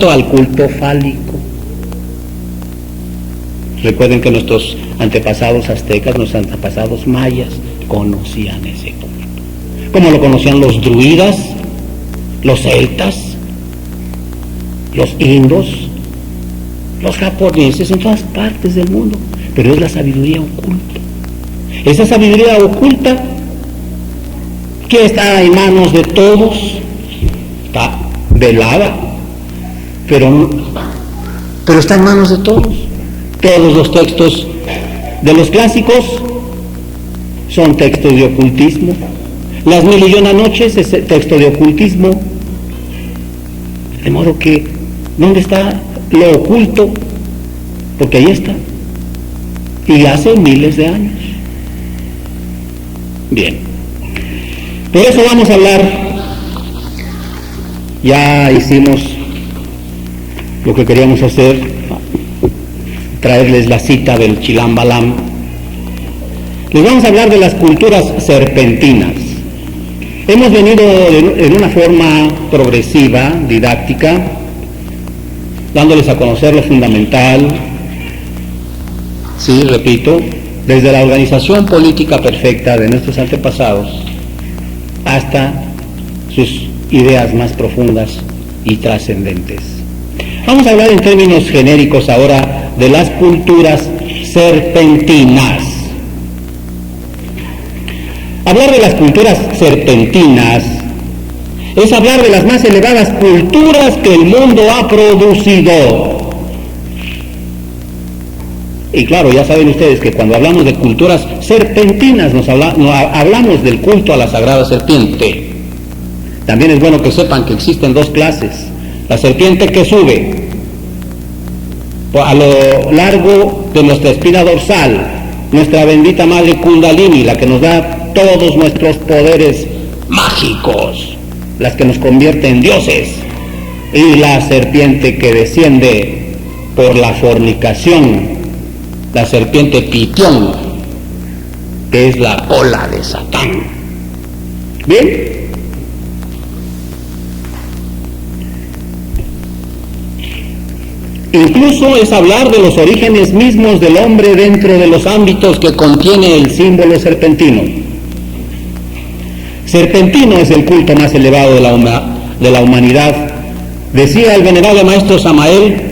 al culto fálico. Recuerden que nuestros antepasados aztecas, nuestros antepasados mayas, conocían ese culto. Como lo conocían los druidas, los celtas, los indos, los japoneses, en todas partes del mundo. Pero es la sabiduría oculta. Esa sabiduría oculta que está en manos de todos, está velada, pero está en manos de todos. Todos los textos de los clásicos son textos de ocultismo. Las 1001 noches es texto de ocultismo. De modo que, ¿dónde está lo oculto? Porque ahí está. Y hace miles de años. Bien. Por eso vamos a hablar. Ya hicimos lo que queríamos hacer, traerles la cita del Chilam Balam. Les vamos a hablar de las culturas serpentinas. Hemos venido en una forma progresiva, didáctica, dándoles a conocer lo fundamental, sí, repito, desde la organización política perfecta de nuestros antepasados hasta sus ideas más profundas y trascendentes. Vamos a hablar en términos genéricos ahora de las culturas serpentinas. Hablar de las culturas serpentinas es hablar de las más elevadas culturas que el mundo ha producido. Y claro, ya saben ustedes que cuando hablamos de culturas serpentinas hablamos del culto a la sagrada serpiente. También es bueno que sepan que existen dos clases. La serpiente que sube a lo largo de nuestra espina dorsal, nuestra bendita madre Kundalini, la que nos da todos nuestros poderes mágicos, las que nos convierte en dioses, y la serpiente que desciende por la fornicación, la serpiente Pitión, que es la cola de Satán. ¿Bien? Incluso es hablar de los orígenes mismos del hombre dentro de los ámbitos que contiene el símbolo serpentino. Serpentino es el culto más elevado de la humanidad. Decía el venerable maestro Samael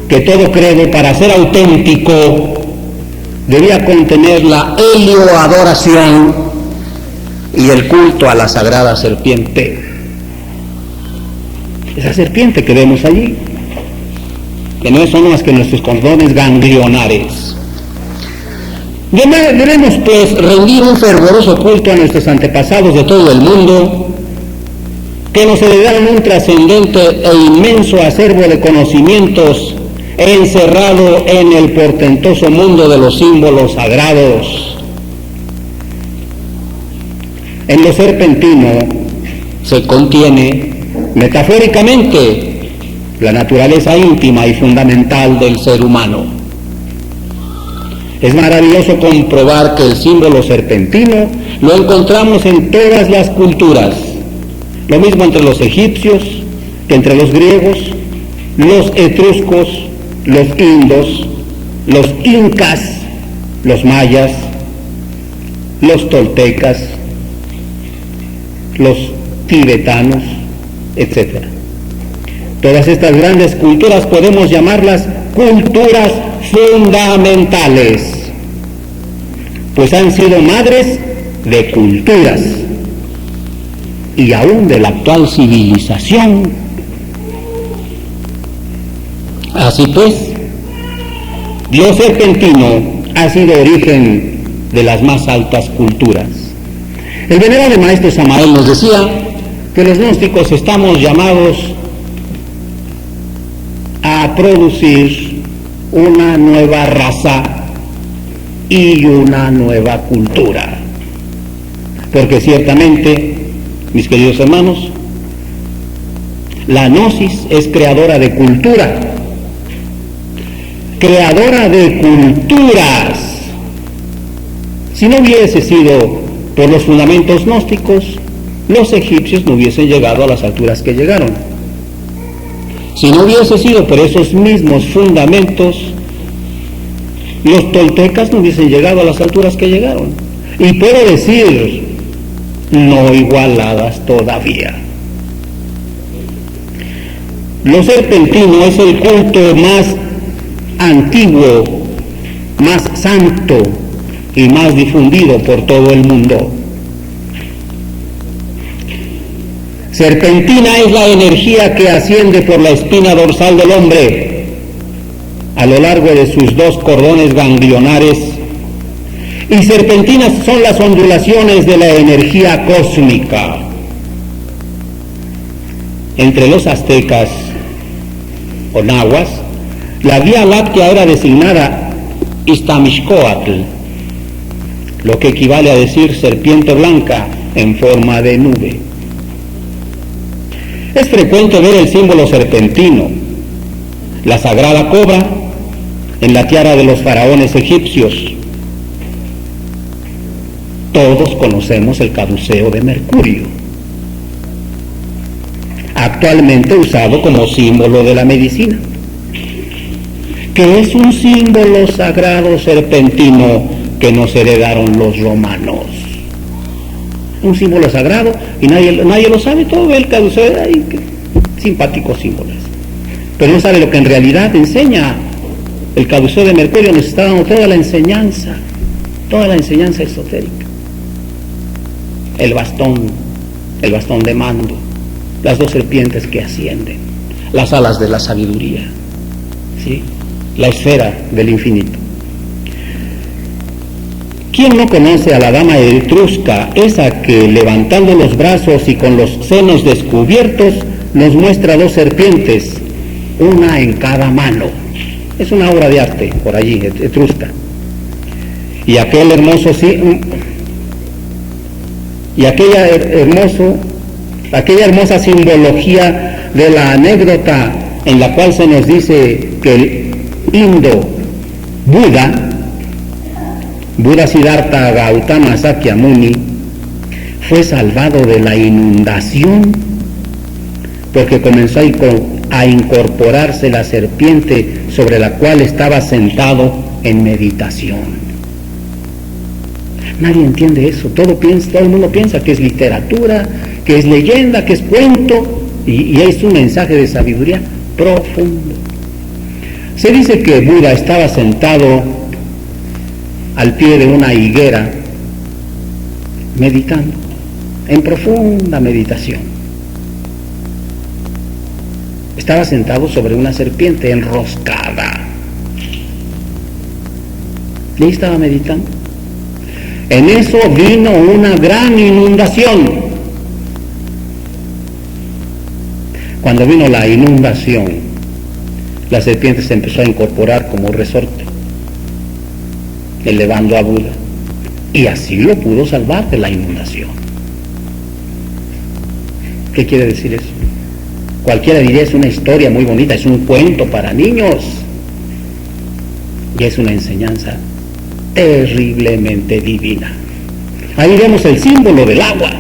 que todo credo, para ser auténtico, debía contener la helioadoración y el culto a la sagrada serpiente. Esa serpiente que vemos allí, que no son más que nuestros cordones ganglionares. Debemos pues rendir un fervoroso culto a nuestros antepasados de todo el mundo, que nos heredaron un trascendente e inmenso acervo de conocimientos encerrado en el portentoso mundo de los símbolos sagrados. En lo serpentino se contiene metafóricamente la naturaleza íntima y fundamental del ser humano. Es maravilloso comprobar que el símbolo serpentino lo encontramos en todas las culturas, lo mismo entre los egipcios que entre los griegos, los etruscos, los indos, los incas, los mayas, los toltecas, los tibetanos, etc. Todas estas grandes culturas podemos llamarlas culturas fundamentales, pues han sido madres de culturas y aún de la actual civilización. Así pues, lo serpentino ha sido origen de las más altas culturas. El venerable maestro Samael nos decía que los gnósticos estamos llamados a producir una nueva raza y una nueva cultura, porque ciertamente, mis queridos hermanos, la gnosis es creadora de cultura, creadora de culturas. Si no hubiese sido por los fundamentos gnósticos, los egipcios no hubiesen llegado a las alturas que llegaron. Si no hubiese sido por esos mismos fundamentos, los toltecas no hubiesen llegado a las alturas que llegaron. Y puedo decir, no igualadas todavía. Lo serpentino es el culto más antiguo, más santo y más difundido por todo el mundo. Serpentina es la energía que asciende por la espina dorsal del hombre a lo largo de sus dos cordones ganglionares, y serpentinas son las ondulaciones de la energía cósmica. Entre los aztecas o nahuas, la Vía Láctea era designada Iztammixcoatl, lo que equivale a decir serpiente blanca en forma de nube. Es frecuente ver el símbolo serpentino, la sagrada cobra, en la tiara de los faraones egipcios. Todos conocemos el caduceo de Mercurio, actualmente usado como símbolo de la medicina, que es un símbolo sagrado serpentino que nos heredaron los romanos. Un símbolo sagrado y nadie lo sabe, todo ve el caduceo, ay, qué simpáticos símbolos, pero no sabe lo que en realidad enseña. El caduceo de Mercurio nos está dando toda la enseñanza esotérica. El bastón de mando, las dos serpientes que ascienden, las alas de la sabiduría, ¿sí? La esfera del infinito. ¿Quién no conoce a la dama etrusca, esa que levantando los brazos y con los senos descubiertos nos muestra dos serpientes, una en cada mano? Es una obra de arte por allí, etrusca. Y aquella hermosa simbología de la anécdota en la cual se nos dice que el indo Buda Siddhartha Gautama Sakyamuni fue salvado de la inundación porque comenzó a incorporarse la serpiente sobre la cual estaba sentado en meditación. Nadie entiende eso, todo el mundo piensa que es literatura, que es leyenda, que es cuento, y es un mensaje de sabiduría profundo. Se dice que Buda estaba sentado al pie de una higuera, meditando, en profunda meditación. Estaba sentado sobre una serpiente enroscada. Y ahí estaba meditando. En eso vino una gran inundación. Cuando vino la inundación, la serpiente se empezó a incorporar como resorte, elevando a Buda. Y así lo pudo salvar de la inundación. ¿Qué quiere decir eso? Cualquiera diría es una historia muy bonita, es un cuento para niños. Y es una enseñanza terriblemente divina. Ahí vemos el símbolo del agua,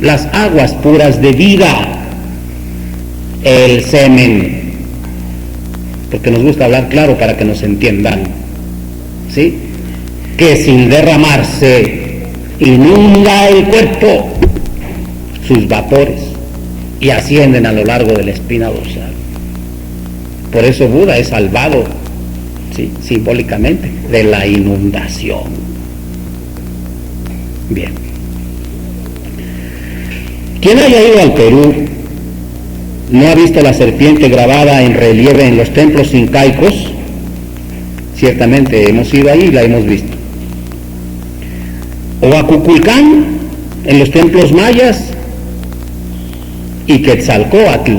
las aguas puras de vida, el semen, porque nos gusta hablar claro para que nos entiendan, ¿sí? Que sin derramarse inunda el cuerpo, sus vapores, y ascienden a lo largo de la espina dorsal. Por eso Buda es salvado, ¿sí?, simbólicamente, de la inundación. Bien. Quien haya ido al Perú no ha visto la serpiente grabada en relieve en los templos incaicos. Ciertamente hemos ido ahí y la hemos visto. O a Cuculcán en los templos mayas, y Quetzalcóatl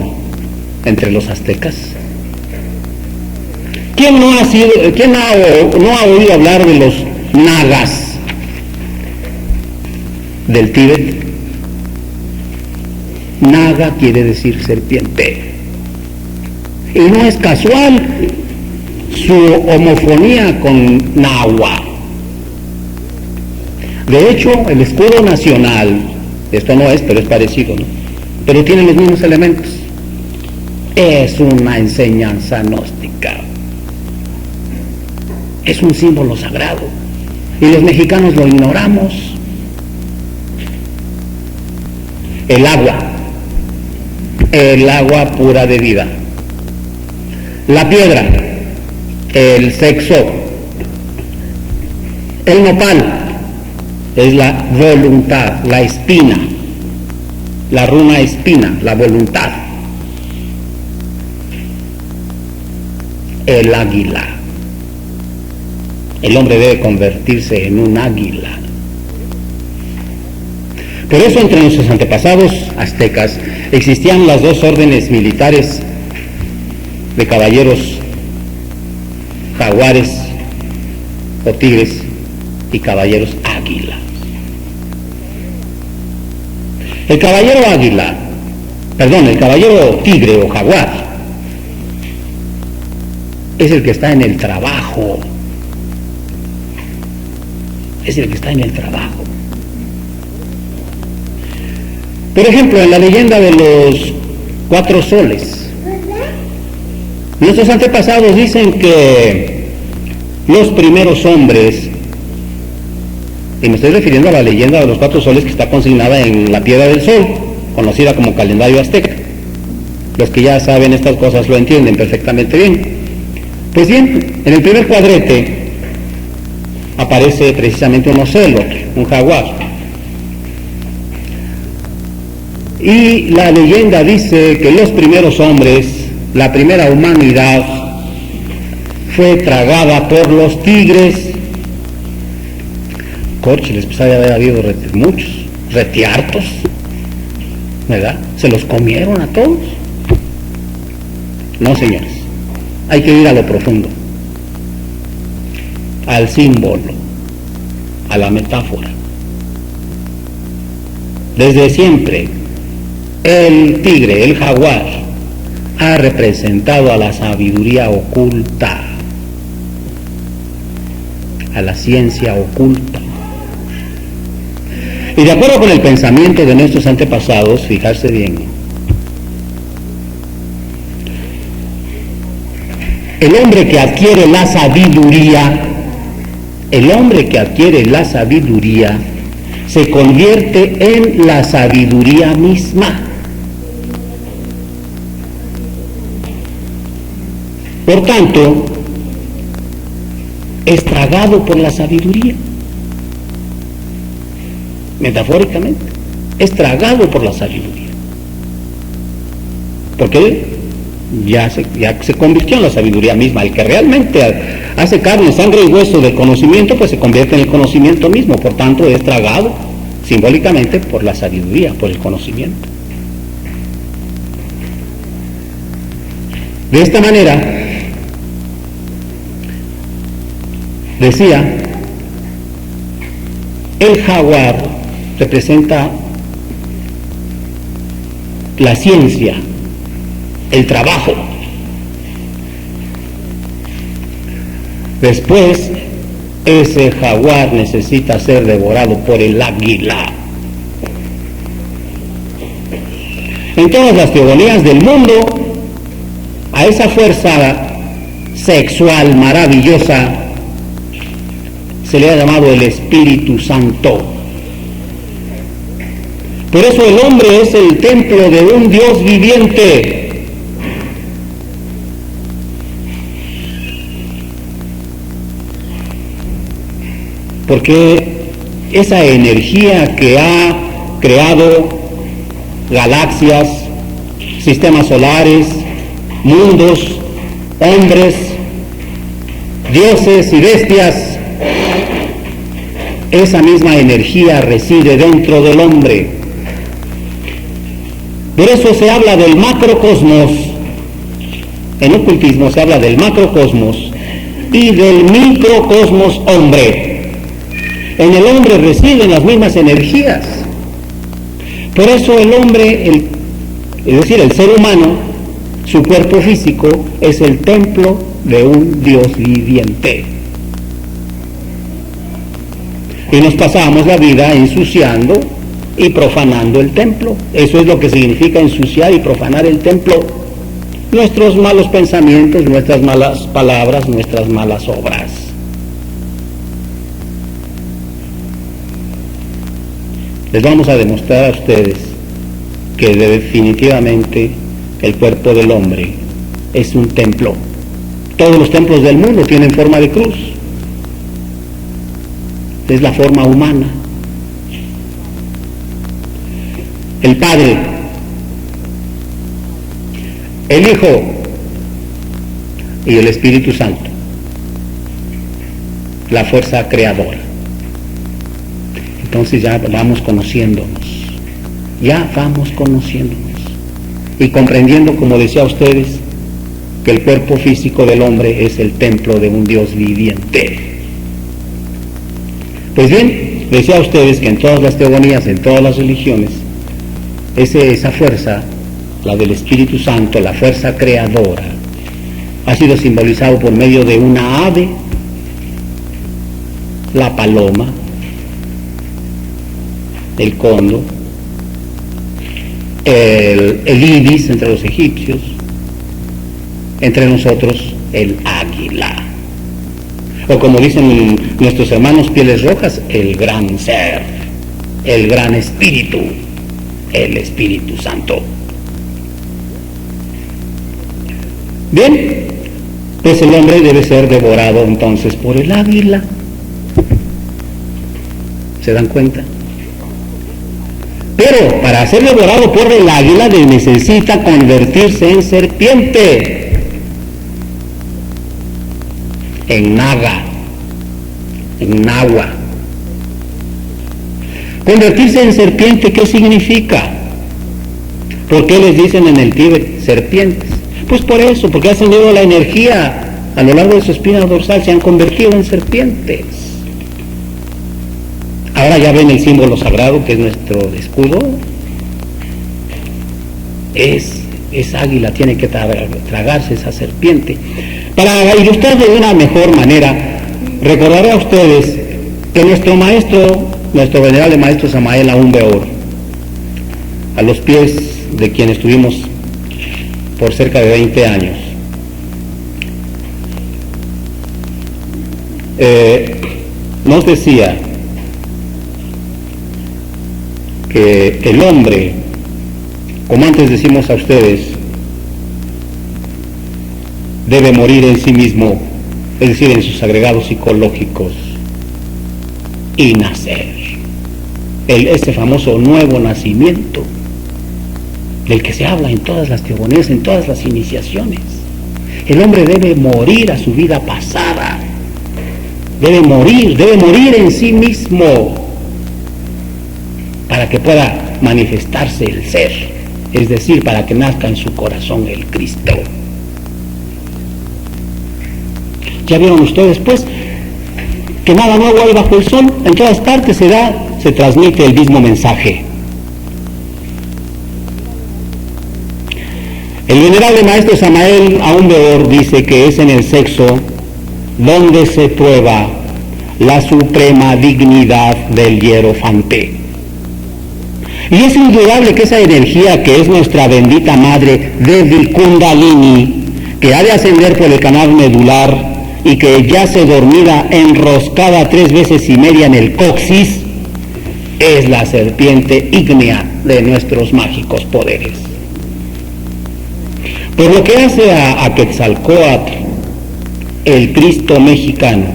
entre los aztecas. ¿Quién no ha oído hablar de los nagas del Tíbet? Naga quiere decir serpiente. Y no es casual su homofonía con Nahua. De hecho, el escudo nacional, esto no es, pero es parecido, ¿no?, pero tiene los mismos elementos. es una enseñanza gnóstica. Es un símbolo sagrado. Y los mexicanos lo ignoramos. El agua pura de vida. La piedra, el sexo. El nopal es la voluntad, la espina, la runa espina, la voluntad. El águila. El hombre debe convertirse en un águila. Por eso entre nuestros antepasados aztecas existían las dos órdenes militares de caballeros jaguares o tigres y caballeros águilas. El caballero águila, el caballero tigre o jaguar es el que está en el trabajo. Es el que está en el trabajo. Por ejemplo, en la leyenda de los 4 soles, nuestros antepasados dicen que los primeros hombres, y me estoy refiriendo a la leyenda de los 4 soles que está consignada en la Piedra del Sol, conocida como calendario azteca. Los que ya saben estas cosas lo entienden perfectamente bien. Pues bien, en el primer cuadrete aparece precisamente un ocelot, un jaguar. Y la leyenda dice que los primeros hombres, la primera humanidad, fue tragada por los tigres. Córchiles, pues había habido muchos, retiartos, ¿verdad? ¿Se los comieron a todos? No, señores, hay que ir a lo profundo, al símbolo, a la metáfora. Desde siempre, el tigre, el jaguar, ha representado a la sabiduría oculta, a la ciencia oculta. Y de acuerdo con el pensamiento de nuestros antepasados, fijarse bien, el hombre que adquiere la sabiduría, se convierte en la sabiduría misma. Por tanto, es tragado por la sabiduría. Metafóricamente, es tragado por la sabiduría. Porque ya se convirtió en la sabiduría misma. El que realmente hace carne, sangre y hueso del conocimiento, pues se convierte en el conocimiento mismo. Por tanto, es tragado simbólicamente por la sabiduría, por el conocimiento. De esta manera, decía, el jaguar representa la ciencia, el trabajo. Después, ese jaguar necesita ser devorado por el águila. En todas las teogonías del mundo, a esa fuerza sexual maravillosa se le ha llamado el Espíritu Santo. Por eso el hombre es el templo de un Dios viviente. Porque esa energía que ha creado galaxias, sistemas solares, mundos, hombres, dioses y bestias, esa misma energía reside dentro del hombre. Por eso se habla del macrocosmos. En ocultismo se habla del macrocosmos y del microcosmos hombre. En el hombre residen las mismas energías. Por eso el hombre, es decir, el ser humano, su cuerpo físico, es el templo de un Dios viviente. Y nos pasamos la vida ensuciando y profanando el templo. Eso es lo que significa ensuciar y profanar el templo. nuestros malos pensamientos, nuestras malas palabras, nuestras malas obras. Les vamos a demostrar a ustedes que definitivamente el cuerpo del hombre es un templo. Todos los templos del mundo tienen forma de cruz. Es la forma humana. El Padre, el Hijo y el Espíritu Santo, la fuerza creadora. Entonces ya vamos conociéndonos y comprendiendo, como decía a ustedes, que el cuerpo físico del hombre es el templo de un Dios viviente. Pues bien, decía a ustedes que en todas las teogonías, en todas las religiones, esa fuerza, la del Espíritu Santo, la fuerza creadora, ha sido simbolizado por medio de una ave, la paloma, el cóndor, el ibis entre los egipcios, entre nosotros el águila, o como dicen nuestros hermanos pieles rojas, el gran ser, el gran espíritu, el Espíritu Santo. Bien, pues el hombre debe ser devorado entonces por el águila. ¿Se dan cuenta? Pero para ser devorado por el águila necesita convertirse en serpiente, en naga, en nahua. Convertirse en serpiente, ¿qué significa? ¿Por qué les dicen en el Tíbet serpientes? Pues por eso, porque ha ascendido la energía a lo largo de su espina dorsal, se han convertido en serpientes. Ahora ya ven el símbolo sagrado que es nuestro escudo. Es águila, tiene que tragarse esa serpiente. Para ilustrar de una mejor manera, recordaré a ustedes que nuestro venerable maestro Samael Aún Weor, a los pies de quien estuvimos por cerca de 20 años, nos decía que el hombre, como antes decimos a ustedes, debe morir en sí mismo, es decir, en sus agregados psicológicos, y nacer. Este famoso nuevo nacimiento del que se habla en todas las teogonías, en todas las iniciaciones. El hombre debe morir a su vida pasada, debe morir en sí mismo para que pueda manifestarse el ser, es decir, para que nazca en su corazón el Cristo. Ya vieron ustedes pues que nada nuevo hay bajo el sol, en todas partes se transmite el mismo mensaje. El venerable maestro Samael Aún Weor dice que es en el sexo donde se prueba la suprema dignidad del hierofante. Y es indudable que esa energía que es nuestra bendita madre Devi Kundalini, que ha de ascender por el canal medular y que yace dormida enroscada 3 veces y media en el coxis, es la serpiente ígnea de nuestros mágicos poderes. Por lo que hace a Quetzalcóatl, el Cristo mexicano,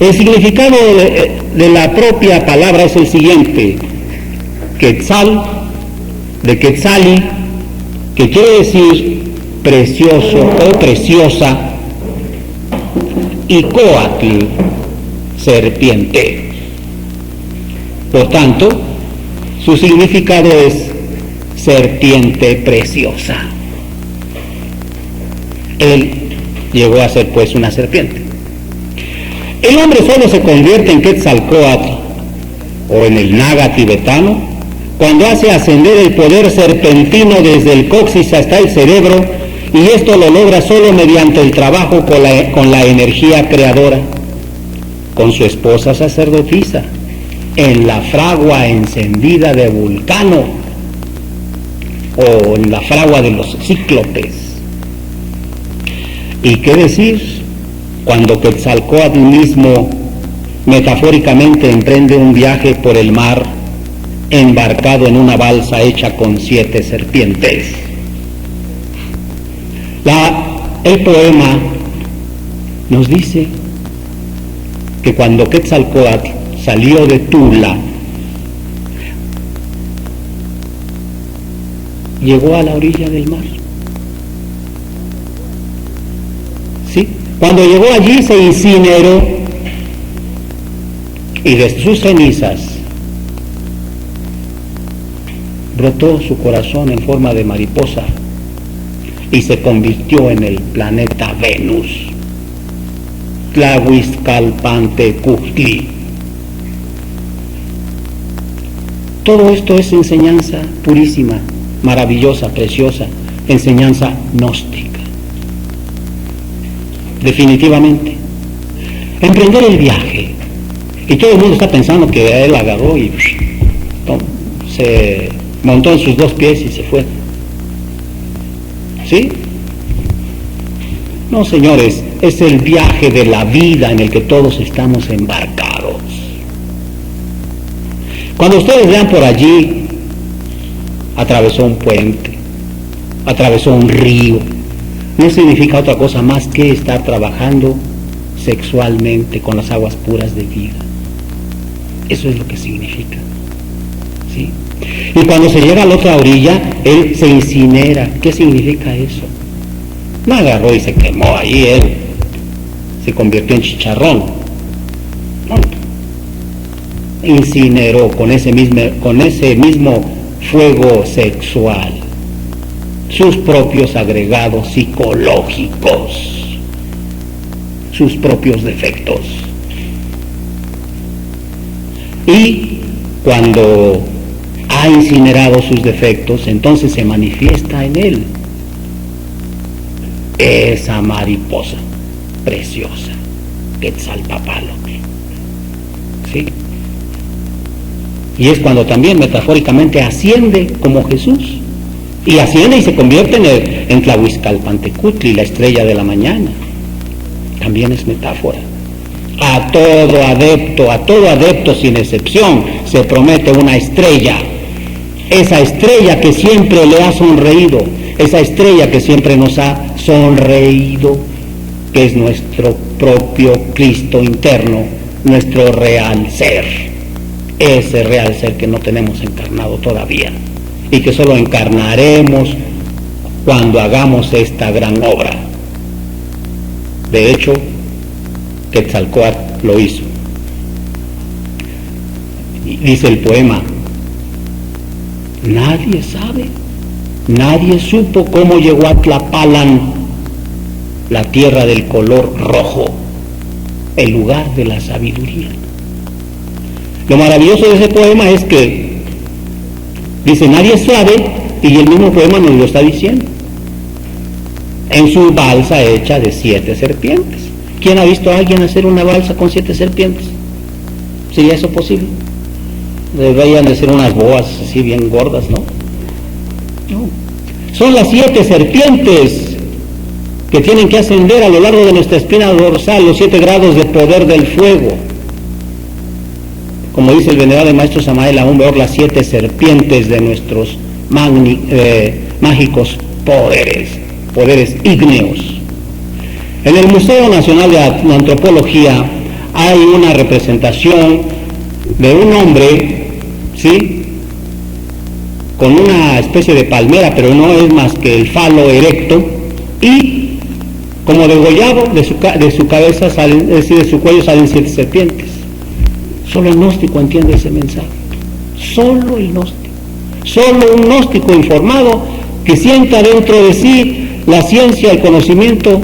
el significado de la propia palabra es el siguiente: Quetzal, de Quetzali, que quiere decir precioso o preciosa, y Coatl, serpiente. Por tanto, su significado es serpiente preciosa. Él llegó a ser pues una serpiente. El hombre solo se convierte en Quetzalcóatl o en el naga tibetano cuando hace ascender el poder serpentino desde el coxis hasta el cerebro, y esto lo logra solo mediante el trabajo con la energía creadora, con su esposa sacerdotisa, en la fragua encendida de Vulcano. o en la fragua de los cíclopes. ¿Y qué decir cuando Quetzalcóatl mismo metafóricamente emprende un viaje por el mar embarcado en una balsa hecha con 7 serpientes? El poema nos dice que cuando Quetzalcóatl salió de Tula, llegó a la orilla del mar. ¿Sí? Cuando llegó allí se incineró y de sus cenizas brotó su corazón en forma de mariposa y se convirtió en el planeta Venus, Tlahuizcalpantecutli. Todo esto es enseñanza purísima, maravillosa, preciosa, enseñanza gnóstica. Definitivamente. Emprender el viaje. Y todo el mundo está pensando que él agarró y se montó en sus 2 pies y se fue. ¿Sí? No, señores, es el viaje de la vida en el que todos estamos embarcados. Cuando ustedes vean por allí, atravesó un puente, atravesó un río, no significa otra cosa más que estar trabajando sexualmente con las aguas puras de vida. Eso es lo que significa. ¿Sí? Y cuando se llega a la otra orilla, él se incinera. ¿Qué significa eso? No agarró y se quemó ahí, él se convirtió en chicharrón. No. Incineró con ese mismo fuego sexual sus propios agregados psicológicos, sus propios defectos. Y cuando ha incinerado sus defectos, entonces se manifiesta en él esa mariposa preciosa, Quetzalpapalotl. ¿Sí? Y es cuando también metafóricamente asciende como Jesús, y asciende y se convierte en Tlahuizcalpantecutli, la estrella de la mañana. También es metáfora. A todo adepto sin excepción se promete una estrella. Esa estrella que siempre le ha sonreído, esa estrella que siempre nos ha sonreído, que es nuestro propio Cristo interno, nuestro real ser. Ese real ser que no tenemos encarnado todavía y que solo encarnaremos cuando hagamos esta gran obra. De hecho, Quetzalcóatl lo hizo. Y dice el poema: nadie sabe, nadie supo cómo llegó a Tlapalan, la tierra del color rojo, el lugar de la sabiduría. Lo maravilloso de ese poema es que dice nadie sabe, y el mismo poema nos lo está diciendo. En su balsa hecha de 7 serpientes. ¿Quién ha visto a alguien hacer una balsa con 7 serpientes? ¿Sería eso posible? Deberían de ser unas boas así bien gordas, ¿no? No. Son las 7 serpientes que tienen que ascender a lo largo de nuestra espina dorsal, los 7 grados de poder del fuego. Como dice el venerable maestro Samael Aún Weor, las 7 serpientes de nuestros mágicos poderes ígneos. En el Museo Nacional de Antropología hay una representación de un hombre, ¿sí?, con una especie de palmera, pero no es más que el falo erecto, y como degollado de su cabeza salen, es decir, de su cuello salen 7 serpientes. Solo el gnóstico entiende ese mensaje. Solo el gnóstico. Solo un gnóstico informado que sienta dentro de sí la ciencia, el conocimiento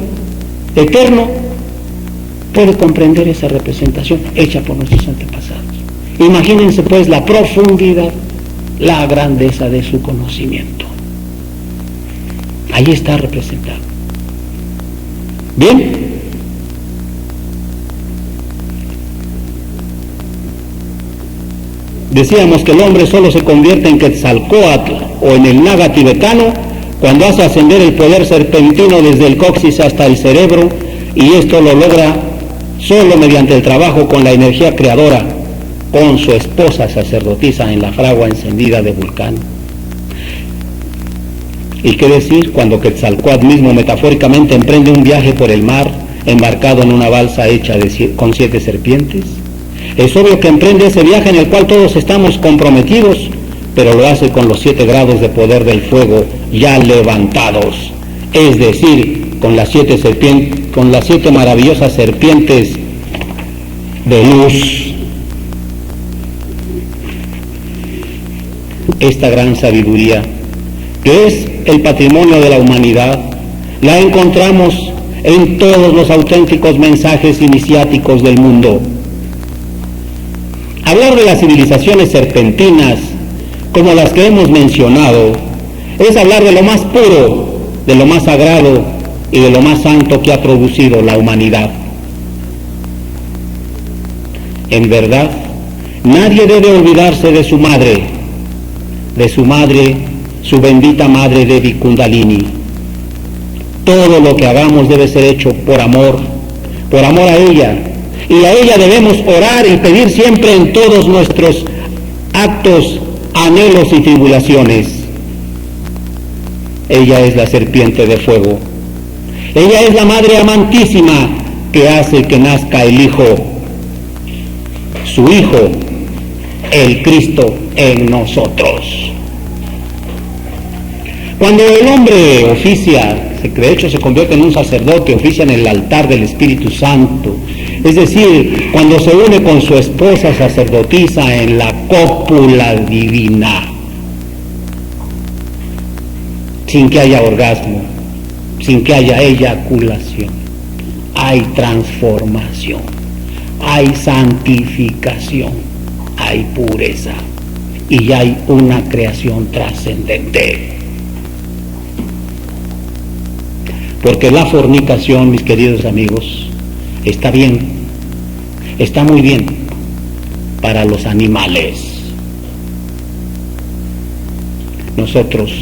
eterno, puede comprender esa representación hecha por nuestros antepasados. Imagínense pues la profundidad, la grandeza de su conocimiento. Ahí está representado. Bien. Decíamos que el hombre solo se convierte en Quetzalcóatl o en el Naga tibetano cuando hace ascender el poder serpentino desde el coxis hasta el cerebro, y esto lo logra solo mediante el trabajo con la energía creadora, con su esposa sacerdotisa en la fragua encendida de Vulcán. ¿Y qué decir cuando Quetzalcóatl mismo metafóricamente emprende un viaje por el mar, embarcado en una balsa hecha con 7 serpientes? Es obvio que emprende ese viaje en el cual todos estamos comprometidos, pero lo hace con los 7 grados de poder del fuego ya levantados, es decir, con las 7 maravillosas serpientes de luz. Esta gran sabiduría, que es el patrimonio de la humanidad, la encontramos en todos los auténticos mensajes iniciáticos del mundo. Hablar de las civilizaciones serpentinas, como las que hemos mencionado, es hablar de lo más puro, de lo más sagrado y de lo más santo que ha producido la humanidad. En verdad, nadie debe olvidarse de su madre, su bendita madre Devi Kundalini. Todo lo que hagamos debe ser hecho por amor a ella, y a ella debemos orar y pedir siempre en todos nuestros actos, anhelos y tribulaciones. Ella es la serpiente de fuego. Ella es la madre amantísima que hace que nazca el Hijo, su Hijo, el Cristo en nosotros. Cuando el hombre oficia, de hecho se convierte en un sacerdote, oficia en el altar del Espíritu Santo, es decir, cuando se une con su esposa sacerdotisa en la cópula divina, sin que haya orgasmo, sin que haya eyaculación, hay transformación, hay santificación, hay pureza y hay una creación trascendente. Porque la fornicación, mis queridos amigos, está bien, está muy bien para los animales. Nosotros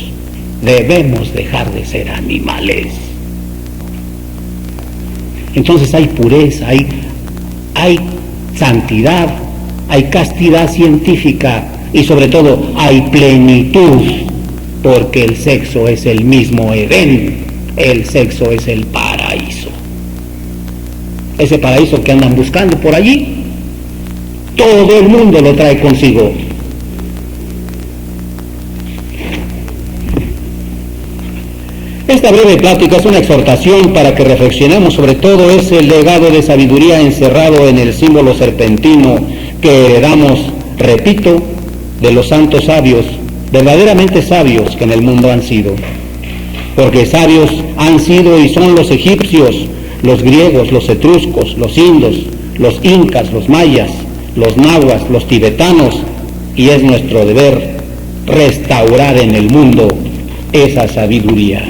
debemos dejar de ser animales. Entonces hay pureza, hay santidad, hay castidad científica y sobre todo hay plenitud, porque el sexo es el mismo Edén. El sexo es el paraíso. Ese paraíso que andan buscando por allí, todo el mundo lo trae consigo. Esta breve plática es una exhortación para que reflexionemos sobre todo ese legado de sabiduría encerrado en el símbolo serpentino que heredamos, repito, de los santos sabios, verdaderamente sabios que en el mundo han sido. Porque sabios han sido y son los egipcios, los griegos, los etruscos, los indos, los incas, los mayas, los nahuas, los tibetanos, y es nuestro deber restaurar en el mundo esa sabiduría.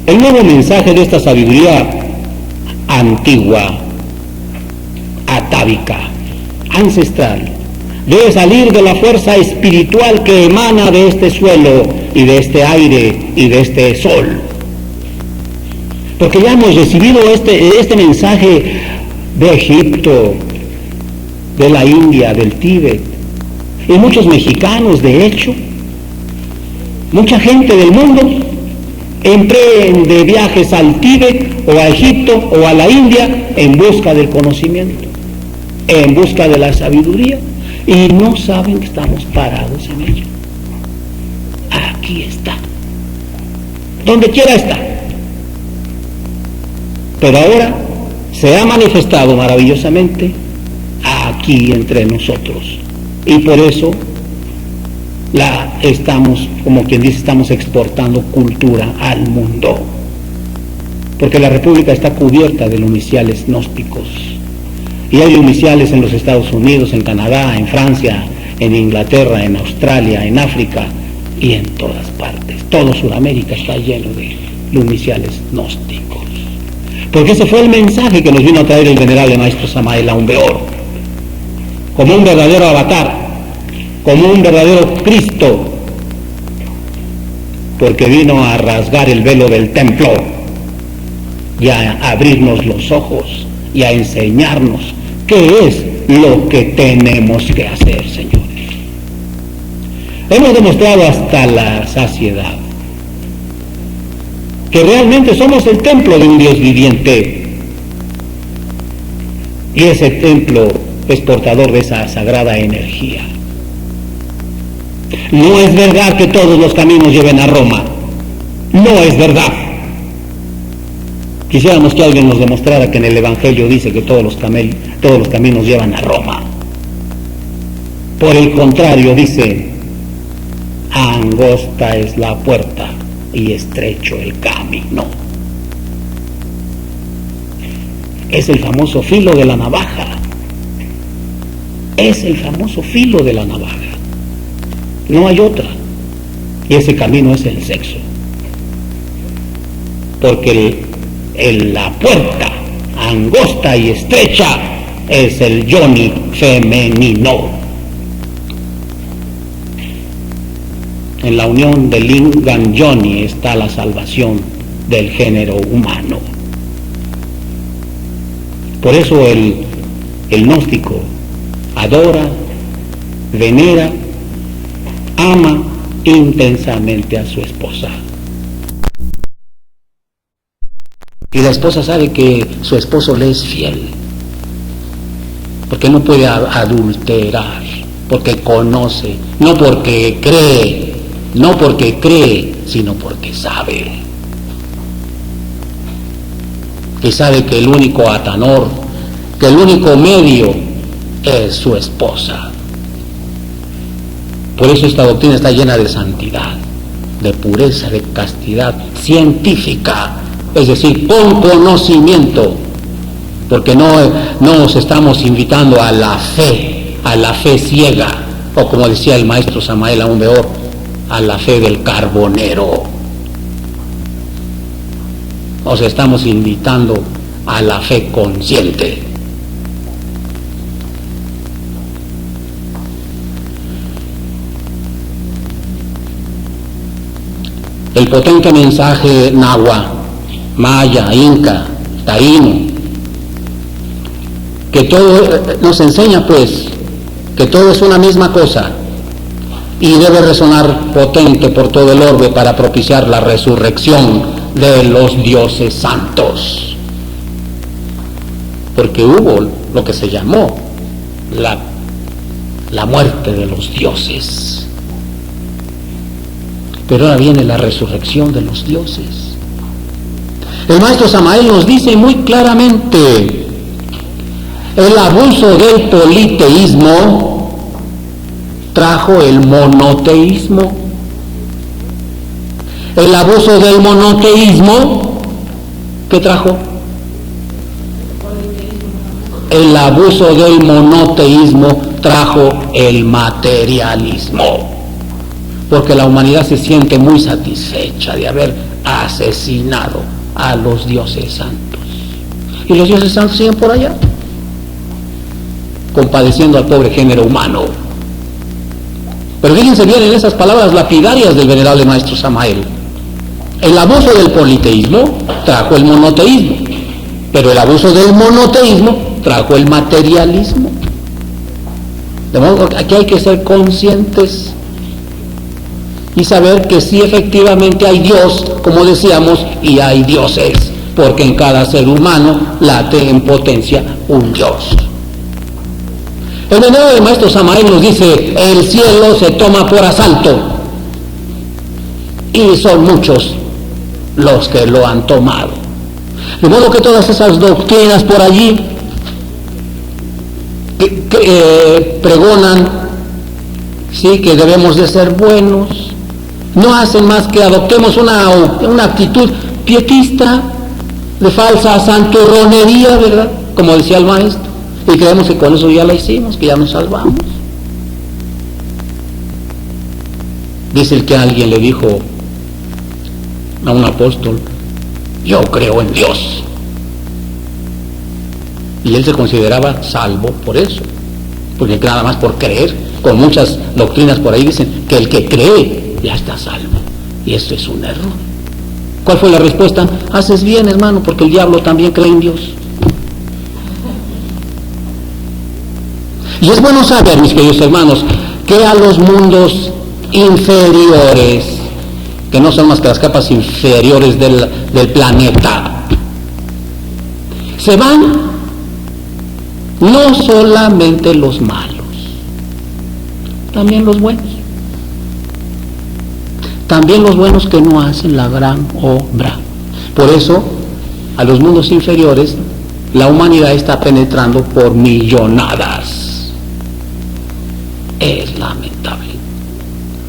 El nuevo mensaje de esta sabiduría antigua, atávica, ancestral, debe salir de la fuerza espiritual que emana de este suelo y de este aire y de este sol. Porque ya hemos recibido este mensaje de Egipto, de la India, del Tíbet, y muchos mexicanos, de hecho, mucha gente del mundo emprende viajes al Tíbet o a Egipto o a la India en busca del conocimiento, en busca de la sabiduría. Y no saben que estamos parados en ello. Aquí está. Donde quiera está. Pero ahora se ha manifestado maravillosamente aquí entre nosotros. Y por eso estamos, como quien dice, estamos exportando cultura al mundo. Porque la República está cubierta de lumiciales gnósticos. Y hay lumiciales en los Estados Unidos, en Canadá, en Francia, en Inglaterra, en Australia, en África y en todas partes. Todo Sudamérica está lleno de lumiciales gnósticos. Porque ese fue el mensaje que nos vino a traer el venerable maestro Samael Aun Weor. como un verdadero avatar, como un verdadero Cristo, porque vino a rasgar el velo del templo y a abrirnos los ojos y a enseñarnos qué es lo que tenemos que hacer, señores. Hemos demostrado hasta la saciedad que realmente somos el templo de un Dios viviente, y ese templo es portador de esa sagrada energía. No es verdad que todos los caminos lleven a Roma, no es verdad. Quisiéramos que alguien nos demostrara que en el Evangelio dice que todos los caminos llevan a Roma. Por el contrario, dice: angosta es la puerta y estrecho el camino. Es el famoso filo de la navaja. Es el famoso filo de la navaja. No hay otra. Y ese camino es el sexo. Porque la puerta angosta y estrecha es el yoni femenino. En la unión del lingam yoni está la salvación del género humano. Por eso el gnóstico adora, venera, ama intensamente a su esposa. Y la esposa sabe que su esposo le es fiel, porque no puede adulterar, porque conoce, no porque cree, sino porque sabe. Y sabe que el único atanor, que el único medio es su esposa. Por eso esta doctrina está llena de santidad, de pureza, de castidad científica, es decir, con conocimiento, porque no nos estamos invitando a la fe ciega, o como decía el maestro Samael aún peor, a la fe del carbonero. Nos estamos invitando a la fe consciente. El potente mensaje náhuatl, maya, inca, taíno, que todo nos enseña pues que todo es una misma cosa y debe resonar potente por todo el orbe para propiciar la resurrección de los dioses santos, porque hubo lo que se llamó la muerte de los dioses, pero ahora viene la resurrección de los dioses. El maestro Samael nos dice muy claramente: el abuso del politeísmo trajo el monoteísmo. El abuso del monoteísmo, ¿qué trajo? El abuso del monoteísmo trajo el materialismo, porque la humanidad se siente muy satisfecha de haber asesinado a los dioses santos. Y los dioses santos siguen por allá, compadeciendo al pobre género humano. Pero fíjense bien en esas palabras lapidarias del venerable maestro Samael. El abuso del politeísmo trajo el monoteísmo, pero el abuso del monoteísmo trajo el materialismo. De modo que aquí hay que ser conscientes y saber que sí, efectivamente hay Dios, como decíamos, y hay dioses, porque en cada ser humano late en potencia un Dios. El venerable maestro Samael nos dice: el cielo se toma por asalto, y son muchos los que lo han tomado. De modo que todas esas doctrinas por allí que pregonan, sí, que debemos de ser buenos, no hacen más que adoptemos una actitud pietista, de falsa santurronería, ¿verdad? Como decía el maestro, y creemos que con eso ya la hicimos, que ya nos salvamos. Dice el que alguien le dijo a un apóstol: yo creo en Dios. Y él se consideraba salvo por eso. porque nada más por creer, con muchas doctrinas por ahí dicen que el que cree ya está salvo, y esto es un error. ¿Cuál fue la respuesta? Haces bien, hermano, porque el diablo también cree en Dios. Y es bueno saber, mis queridos hermanos, que a los mundos inferiores, que no son más que las capas inferiores del planeta, se van no solamente los malos, también los buenos. También los buenos que no hacen la gran obra. Por eso, a los mundos inferiores, la humanidad está penetrando por millonadas. Es lamentable,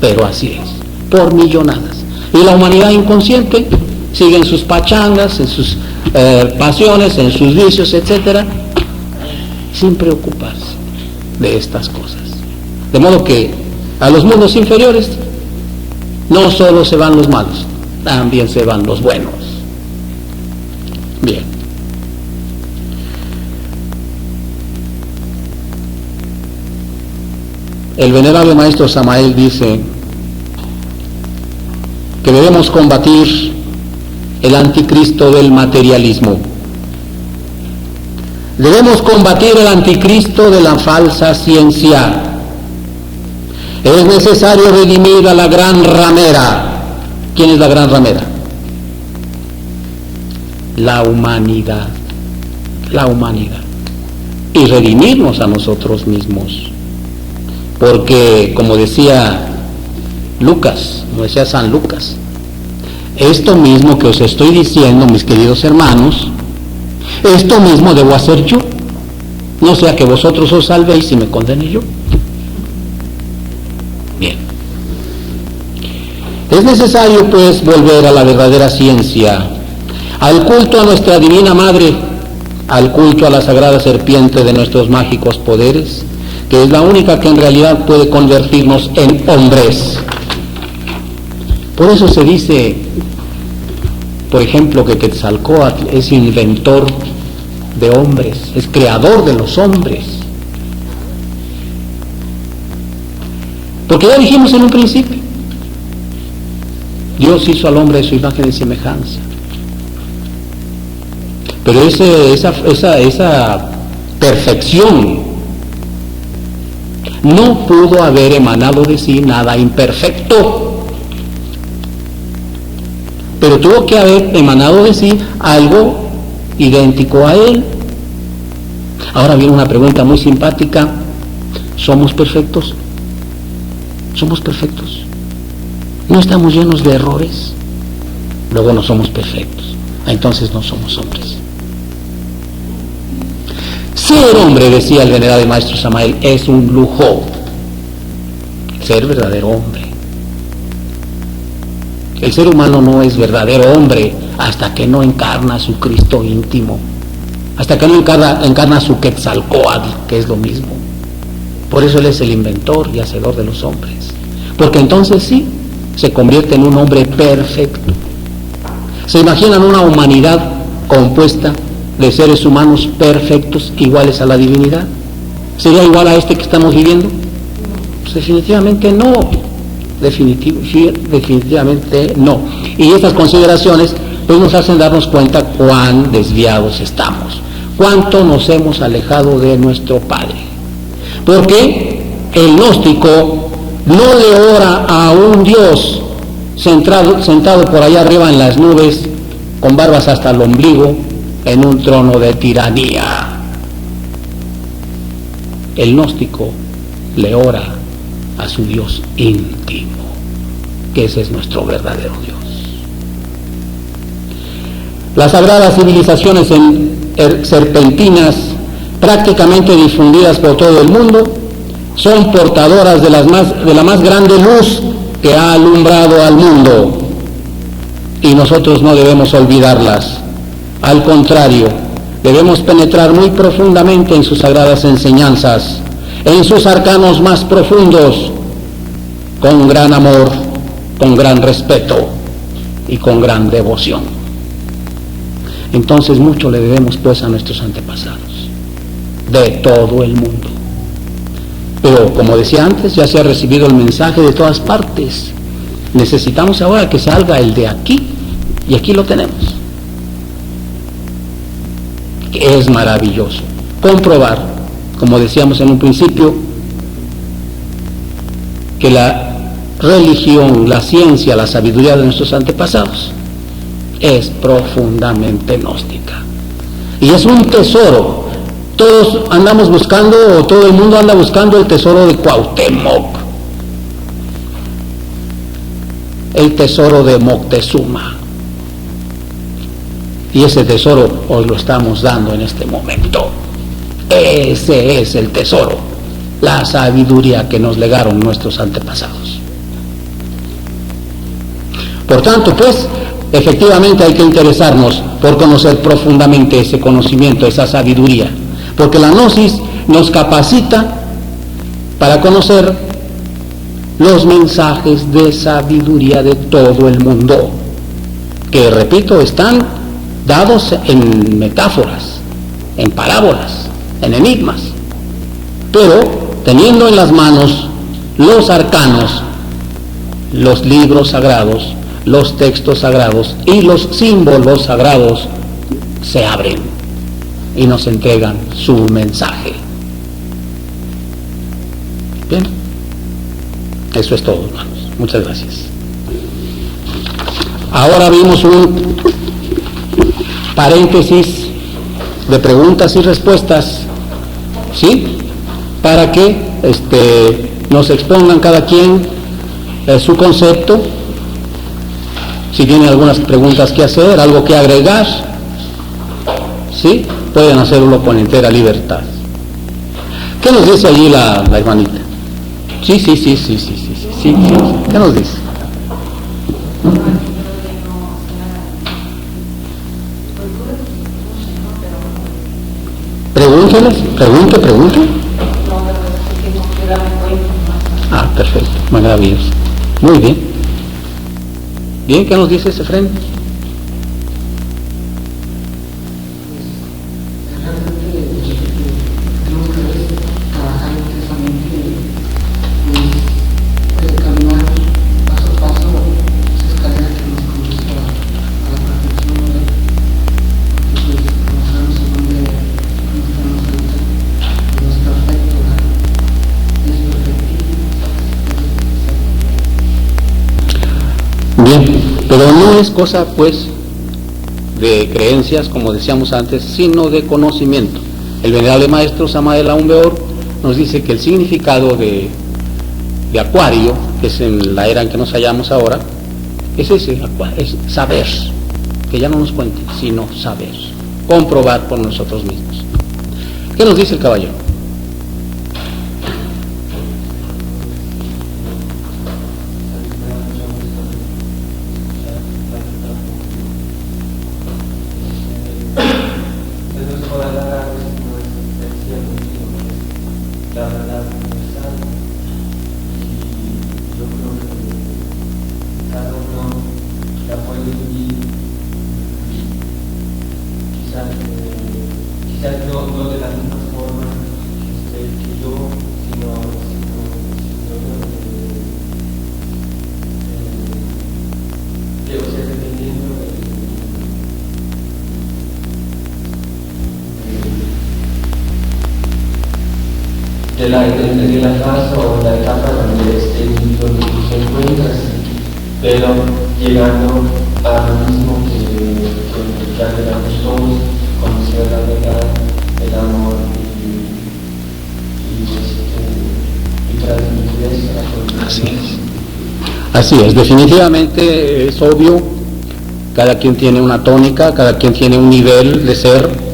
pero así es, por millonadas. Y la humanidad inconsciente sigue en sus pachangas, en sus pasiones, en sus vicios, etcétera, sin preocuparse de estas cosas. De modo que a los mundos inferiores no solo se van los malos, también se van los buenos. Bien. El venerable maestro Samael dice que debemos combatir el anticristo del materialismo. Debemos combatir el anticristo de la falsa ciencia. Es necesario redimir a la gran ramera. ¿Quién es la gran ramera? La humanidad. La humanidad. Y redimirnos a nosotros mismos. Porque, como decía Lucas, como decía San Lucas, esto mismo que os estoy diciendo, mis queridos hermanos, esto mismo debo hacer yo. No sea que vosotros os salvéis y me condene yo. Bien. Es necesario, pues, volver a la verdadera ciencia, al culto a nuestra Divina Madre, al culto a la sagrada serpiente de nuestros mágicos poderes, que es la única que en realidad puede convertirnos en hombres. Por eso se dice, por ejemplo, que Quetzalcóatl es inventor de hombres, es creador de los hombres. Porque ya dijimos en un principio, Dios hizo al hombre de su imagen y semejanza. Pero esa perfección no pudo haber emanado de sí nada imperfecto, pero tuvo que haber emanado de sí algo idéntico a él. Ahora viene una pregunta muy simpática: ¿somos perfectos? ¿Somos perfectos? ¿No estamos llenos de errores? Luego no somos perfectos, entonces no somos hombres. Ser hombre, decía el venerable maestro Samael, es un lujo. Ser verdadero hombre. El ser humano no es verdadero hombre hasta que no encarna su Cristo íntimo, hasta que no encarna su Quetzalcóatl, que es lo mismo. Por eso él es el inventor y hacedor de los hombres, porque entonces sí se convierte en un hombre perfecto. ¿Se imaginan una humanidad compuesta de seres humanos perfectos, iguales a la divinidad? ¿Sería igual a este que estamos viviendo? Pues definitivamente no. Definitivamente no. Y estas consideraciones pues nos hacen darnos cuenta cuán desviados estamos, cuánto nos hemos alejado de nuestro Padre. Porque el gnóstico no le ora a un Dios sentado por allá arriba en las nubes, con barbas hasta el ombligo, en un trono de tiranía. El gnóstico le ora a su Dios íntimo, que ese es nuestro verdadero Dios. Las sagradas civilizaciones serpentinas, prácticamente difundidas por todo el mundo, son portadoras de la más grande luz que ha alumbrado al mundo, y nosotros no debemos olvidarlas. Al contrario, debemos penetrar muy profundamente en sus sagradas enseñanzas, en sus arcanos más profundos, con gran amor, con gran respeto y con gran devoción. Entonces mucho le debemos pues a nuestros antepasados, de todo el mundo. Pero como decía antes, ya se ha recibido el mensaje de todas partes. Necesitamos ahora que salga el de aquí, y aquí lo tenemos. Es maravilloso comprobar, como decíamos en un principio, que la religión, la ciencia, la sabiduría de nuestros antepasados es profundamente gnóstica. Y es un tesoro. Todos andamos buscando, o todo el mundo anda buscando el tesoro de Cuauhtémoc, el tesoro de Moctezuma. Y ese tesoro hoy lo estamos dando en este momento. Ese es el tesoro, la sabiduría que nos legaron nuestros antepasados. Por tanto, pues, efectivamente hay que interesarnos por conocer profundamente ese conocimiento, esa sabiduría, porque la gnosis nos capacita para conocer los mensajes de sabiduría de todo el mundo, que, repito, están dados en metáforas, en parábolas, en enigmas, pero teniendo en las manos los arcanos, los libros sagrados, los textos sagrados y los símbolos sagrados, se abren y nos entregan su mensaje. Bien, eso es todo, hermanos. Muchas gracias. Ahora vimos un paréntesis de preguntas y respuestas, ¿sí? Para que nos expongan cada quien su concepto. Si tienen algunas preguntas que hacer, algo que agregar, ¿sí? Pueden hacerlo con entera libertad. ¿Qué nos dice allí la hermanita? Sí. ¿Qué nos dice? Pregunte. Ah, perfecto, maravilloso. Muy bien. Bien, ¿qué nos dice ese frente? Pero no es cosa, pues, de creencias, como decíamos antes, sino de conocimiento. El venerable maestro Samael Aun Weor nos dice que el significado de acuario, que es en la era en que nos hallamos ahora, es ese, es saber, que ya no nos cuenten, sino saber, comprobar por nosotros mismos. ¿Qué nos dice el caballero? de la fase o la etapa donde donde se encuentras, pero llegando a lo mismo que ya llegamos todos, conocer la verdad, el amor y transmitir eso a la comunidad. Así es, definitivamente es obvio, cada quien tiene una tónica, cada quien tiene un nivel de ser.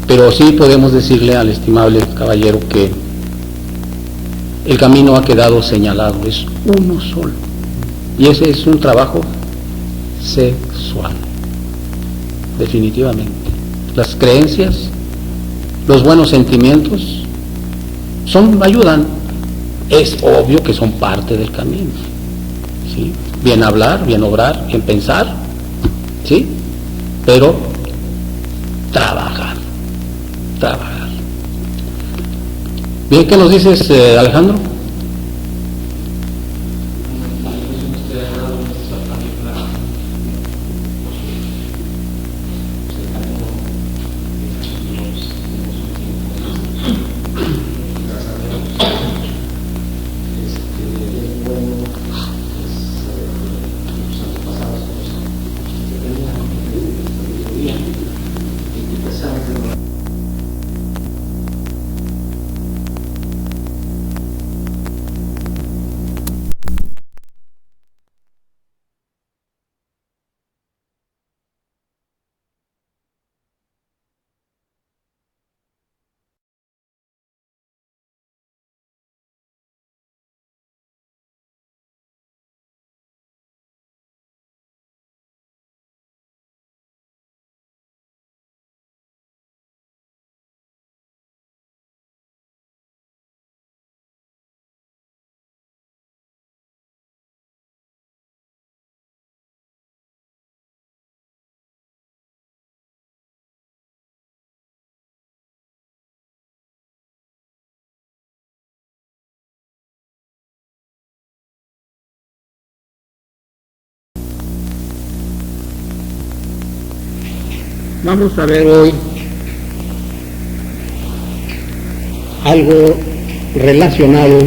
Pero sí podemos decirle al estimable caballero que el camino ha quedado señalado, es uno solo. Y ese es un trabajo sexual, definitivamente. Las creencias, los buenos sentimientos, ayudan. Es obvio que son parte del camino, ¿sí? Bien hablar, bien obrar, bien pensar, ¿sí? Pero trabajar. Bien, ¿qué nos dices, Alejandro? Vamos a ver hoy algo relacionado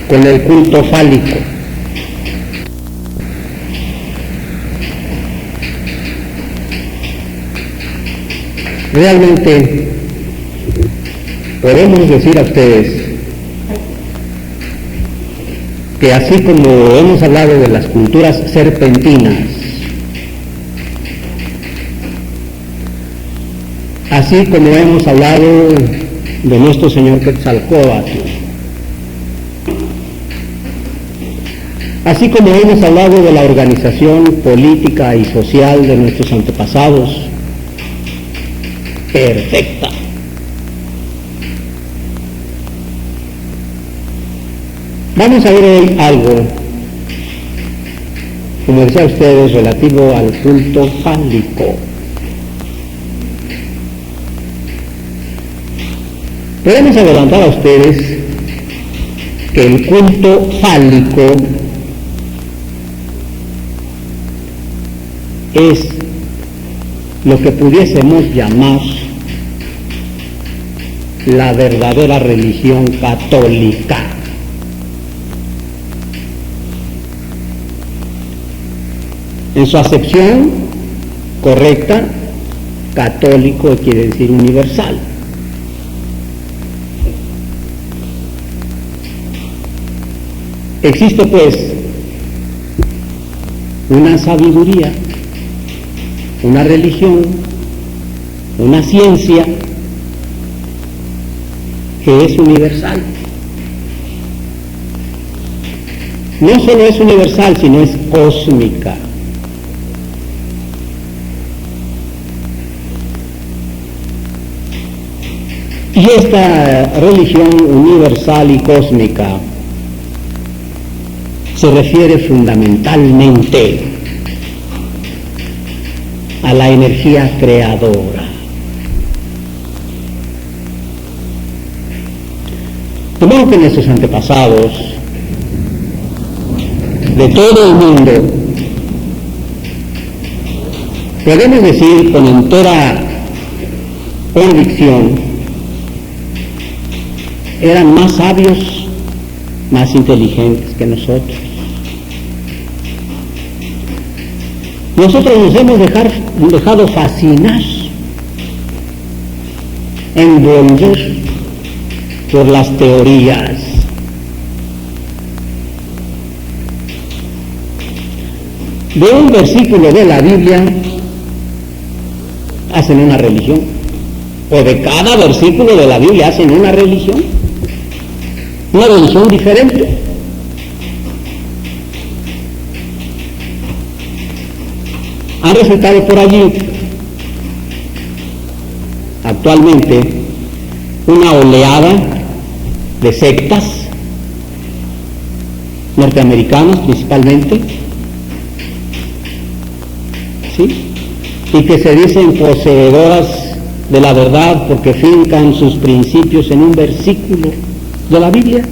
con el culto fálico. Realmente podemos decir a ustedes que así como hemos hablado de las culturas serpentinas, así como hemos hablado de nuestro Señor Quetzalcóatl, así como hemos hablado de la organización política y social de nuestros antepasados, perfecta. Vamos a ver hoy algo, como decía ustedes, relativo al culto fálico. Podemos adelantar a ustedes que el culto fálico es lo que pudiésemos llamar la verdadera religión católica. En su acepción correcta, católico quiere decir universal. Existe pues una sabiduría, una religión, una ciencia que es universal. No solo es universal, sino es cósmica. Y esta religión universal y cósmica se refiere fundamentalmente a la energía creadora. De modo que nuestros antepasados de todo el mundo, podemos decir con entera convicción, eran más sabios, más inteligentes que nosotros. Nosotros nos hemos dejado fascinar, envolver por las teorías. De un versículo de la Biblia hacen una religión, o de cada versículo de la Biblia hacen una religión diferente. Han resultado por allí actualmente una oleada de sectas norteamericanas principalmente, ¿sí?, y que se dicen poseedoras de la verdad porque fincan sus principios en un versículo de la Biblia.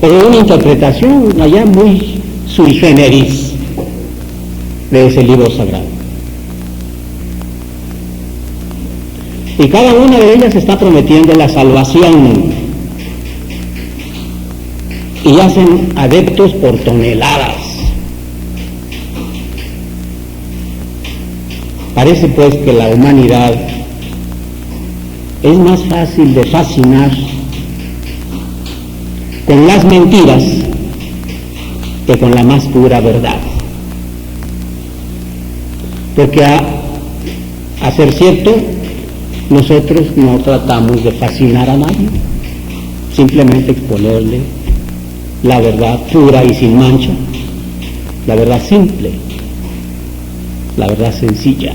O una interpretación allá muy sui generis de ese libro sagrado. Y cada una de ellas está prometiendo la salvación. Y hacen adeptos por toneladas. Parece pues que la humanidad es más fácil de fascinar con las mentiras que con la más pura verdad. Porque a ser cierto, nosotros no tratamos de fascinar a nadie, simplemente exponerle la verdad pura y sin mancha, la verdad simple, la verdad sencilla.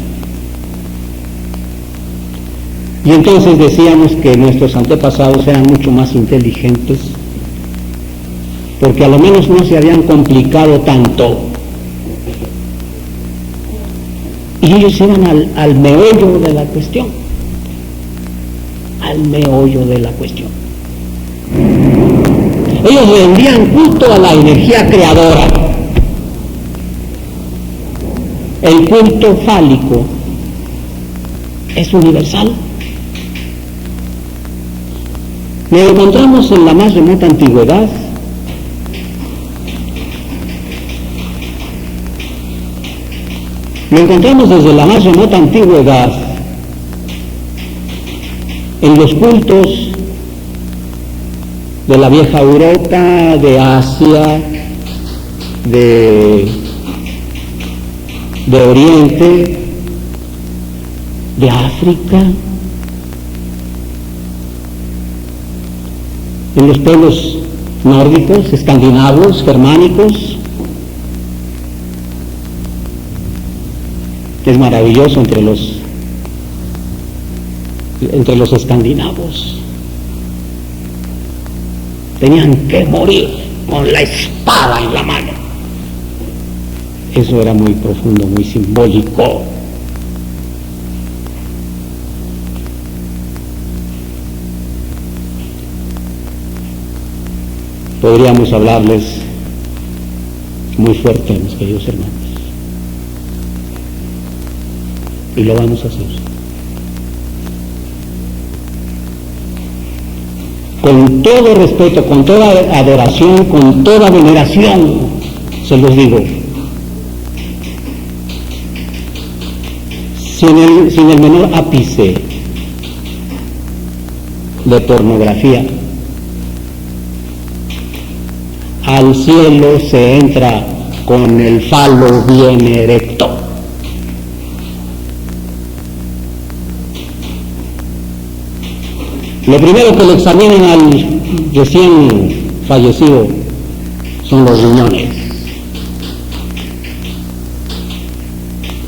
Y entonces decíamos que nuestros antepasados eran mucho más inteligentes, porque a lo menos no se habían complicado tanto. Y ellos iban al meollo de la cuestión, al meollo de la cuestión. Ellos rendían culto a la energía creadora. El culto fálico es universal. Lo encontramos en la más remota antigüedad. Lo encontramos desde la más remota antigüedad en los cultos de la vieja Europa, de Asia, de Oriente, de África, en los pueblos nórdicos, escandinavos, germánicos. Es maravilloso entre los escandinavos. Tenían que morir con la espada en la mano. Eso era muy profundo, muy simbólico. Podríamos hablarles muy fuerte, mis queridos hermanos. Y lo vamos a hacer. Con todo respeto, con toda adoración, con toda veneración, se los digo. Sin el menor ápice de pornografía, al cielo se entra con el falo bien erecto. Lo primero que le examinan al recién fallecido son los riñones.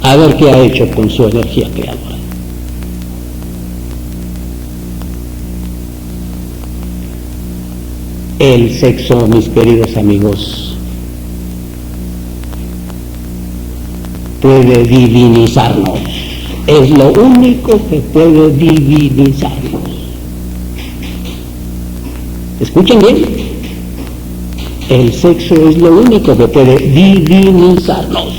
A ver qué ha hecho con su energía creadora. El sexo, mis queridos amigos, puede divinizarnos. Es lo único que puede divinizarnos. Escuchen bien, el sexo es lo único que puede divinizarnos.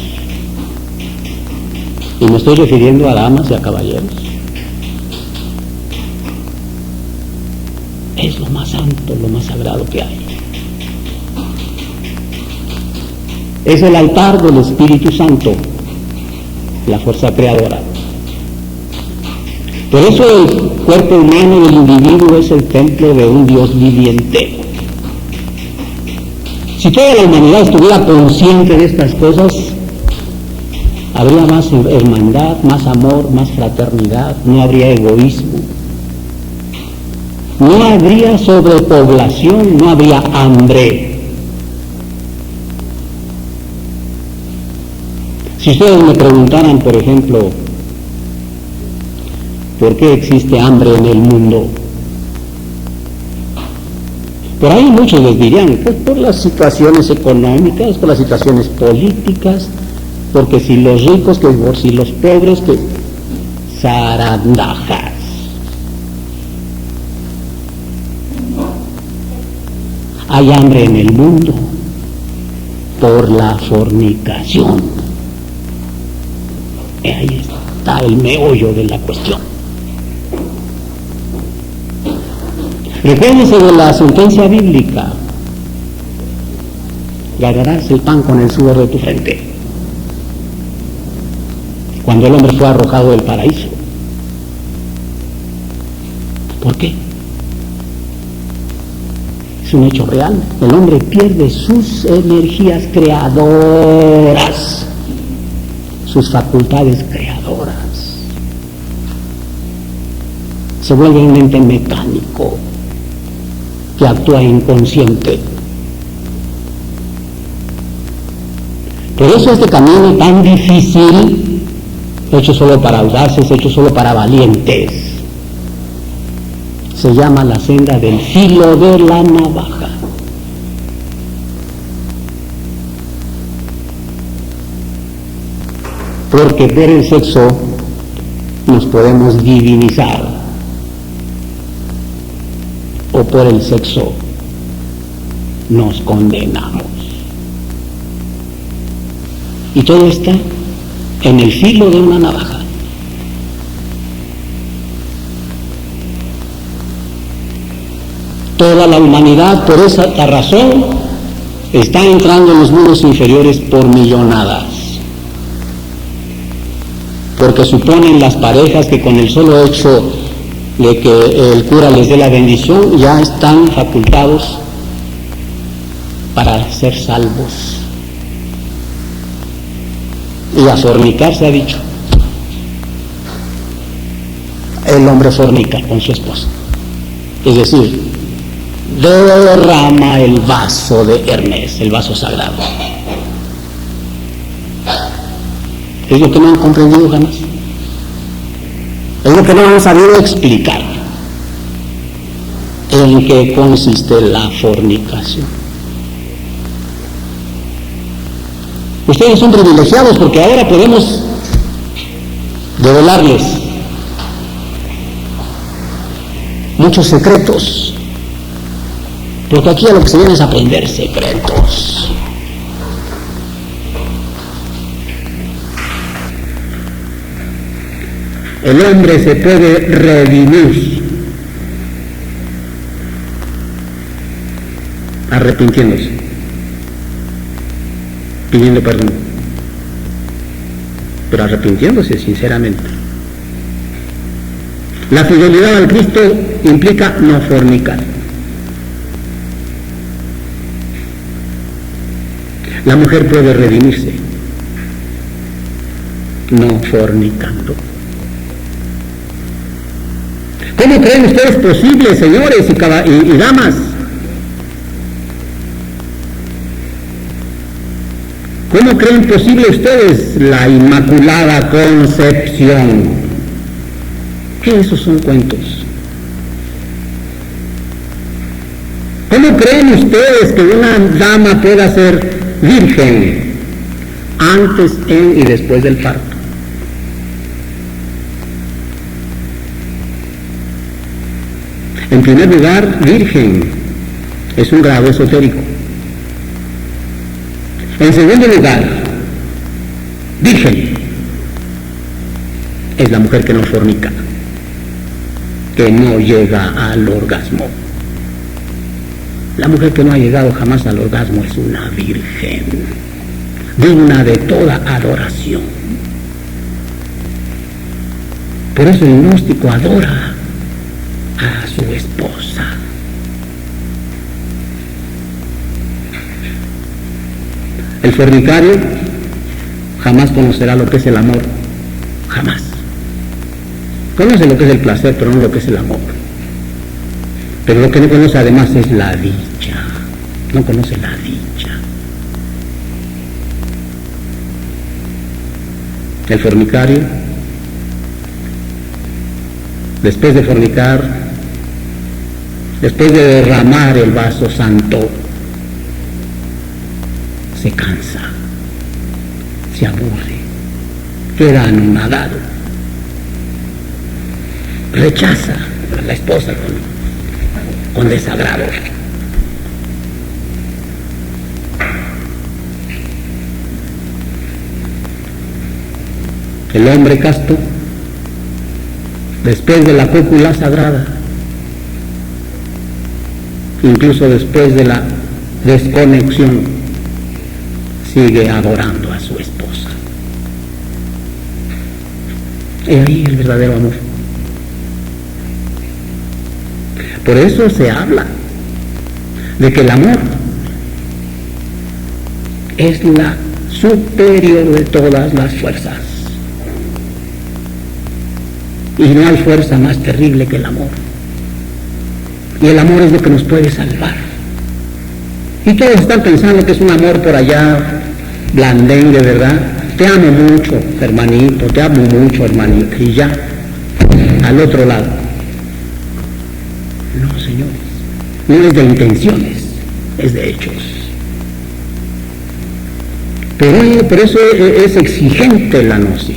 Y me estoy refiriendo a damas y a caballeros. Es lo más santo, lo más sagrado que hay. Es el altar del Espíritu Santo, la fuerza creadora. Por eso el cuerpo humano del individuo es el templo de un Dios viviente. Si toda la humanidad estuviera consciente de estas cosas, habría más hermandad, más amor, más fraternidad, no habría egoísmo, no habría sobrepoblación, no habría hambre. Si ustedes me preguntaran, por ejemplo, ¿por qué existe hambre en el mundo? Por ahí muchos les dirían, pues por las situaciones económicas, por las situaciones políticas, porque si los ricos, que si los pobres, que zarandajas. Hay hambre en el mundo por la fornicación. Ahí está el meollo de la cuestión. Recuérdense de la sentencia bíblica: ganarás el pan con el sudor de tu frente. Cuando el hombre fue arrojado del paraíso. ¿Por qué? Es un hecho real. El hombre pierde sus energías creadoras, sus facultades creadoras. Se vuelve un ente mecánico que actúa inconsciente. Por eso este camino tan difícil, hecho solo para audaces, hecho solo para valientes, se llama la senda del filo de la navaja. Porque por el sexo nos podemos divinizar, o por el sexo nos condenamos. Y todo está en el filo de una navaja. Toda la humanidad, por esa razón, está entrando en los mundos inferiores por millonadas. Porque suponen las parejas que con el solo hecho de que el cura les dé la bendición, ya están facultados para ser salvos. Y a fornicar se ha dicho. El hombre fornica con su esposa. Es decir, derrama el vaso de Hermes, el vaso sagrado. Es lo que no han comprendido jamás. Es lo que no han sabido explicar. ¿En qué consiste la fornicación? Ustedes son privilegiados porque ahora podemos develarles muchos secretos. Porque aquí a lo que se viene es aprender secretos. El hombre se puede redimir arrepintiéndose, pidiendo perdón, pero arrepintiéndose sinceramente. La fidelidad al Cristo implica no fornicar. La mujer puede redimirse no fornicando. ¿Cómo creen ustedes posible, señores y damas? ¿Cómo creen posible ustedes la Inmaculada Concepción? ¿Qué esos son cuentos? ¿Cómo creen ustedes que una dama pueda ser virgen antes, en y después del parto? En primer lugar, virgen es un grado esotérico. En segundo lugar, virgen es la mujer que no fornica, que no llega al orgasmo. La mujer que no ha llegado jamás al orgasmo es una virgen, digna de toda adoración. Por eso el gnóstico adora a su esposa. El fornicario jamás conocerá lo que es el amor, jamás. Conoce lo que es el placer, pero no lo que es el amor. Pero lo que no conoce además es la dicha. No conoce la dicha. El fornicario, después de fornicar, después de derramar el vaso santo, se cansa, se aburre, queda anonadado, rechaza a la esposa con desagrado. El hombre casto, después de la cópula sagrada, incluso después de la desconexión, sigue adorando a su esposa. Y ahí el verdadero amor. Por eso se habla de que el amor es la superior de todas las fuerzas. Y no hay fuerza más terrible que el amor. Y el amor es lo que nos puede salvar. Y todos están pensando que es un amor por allá, blandengue, ¿verdad? Te amo mucho, hermanito, te amo mucho, hermanita. Y ya, al otro lado. No, señores. No es de intenciones, es de hechos. Pero por eso es exigente la gnosis.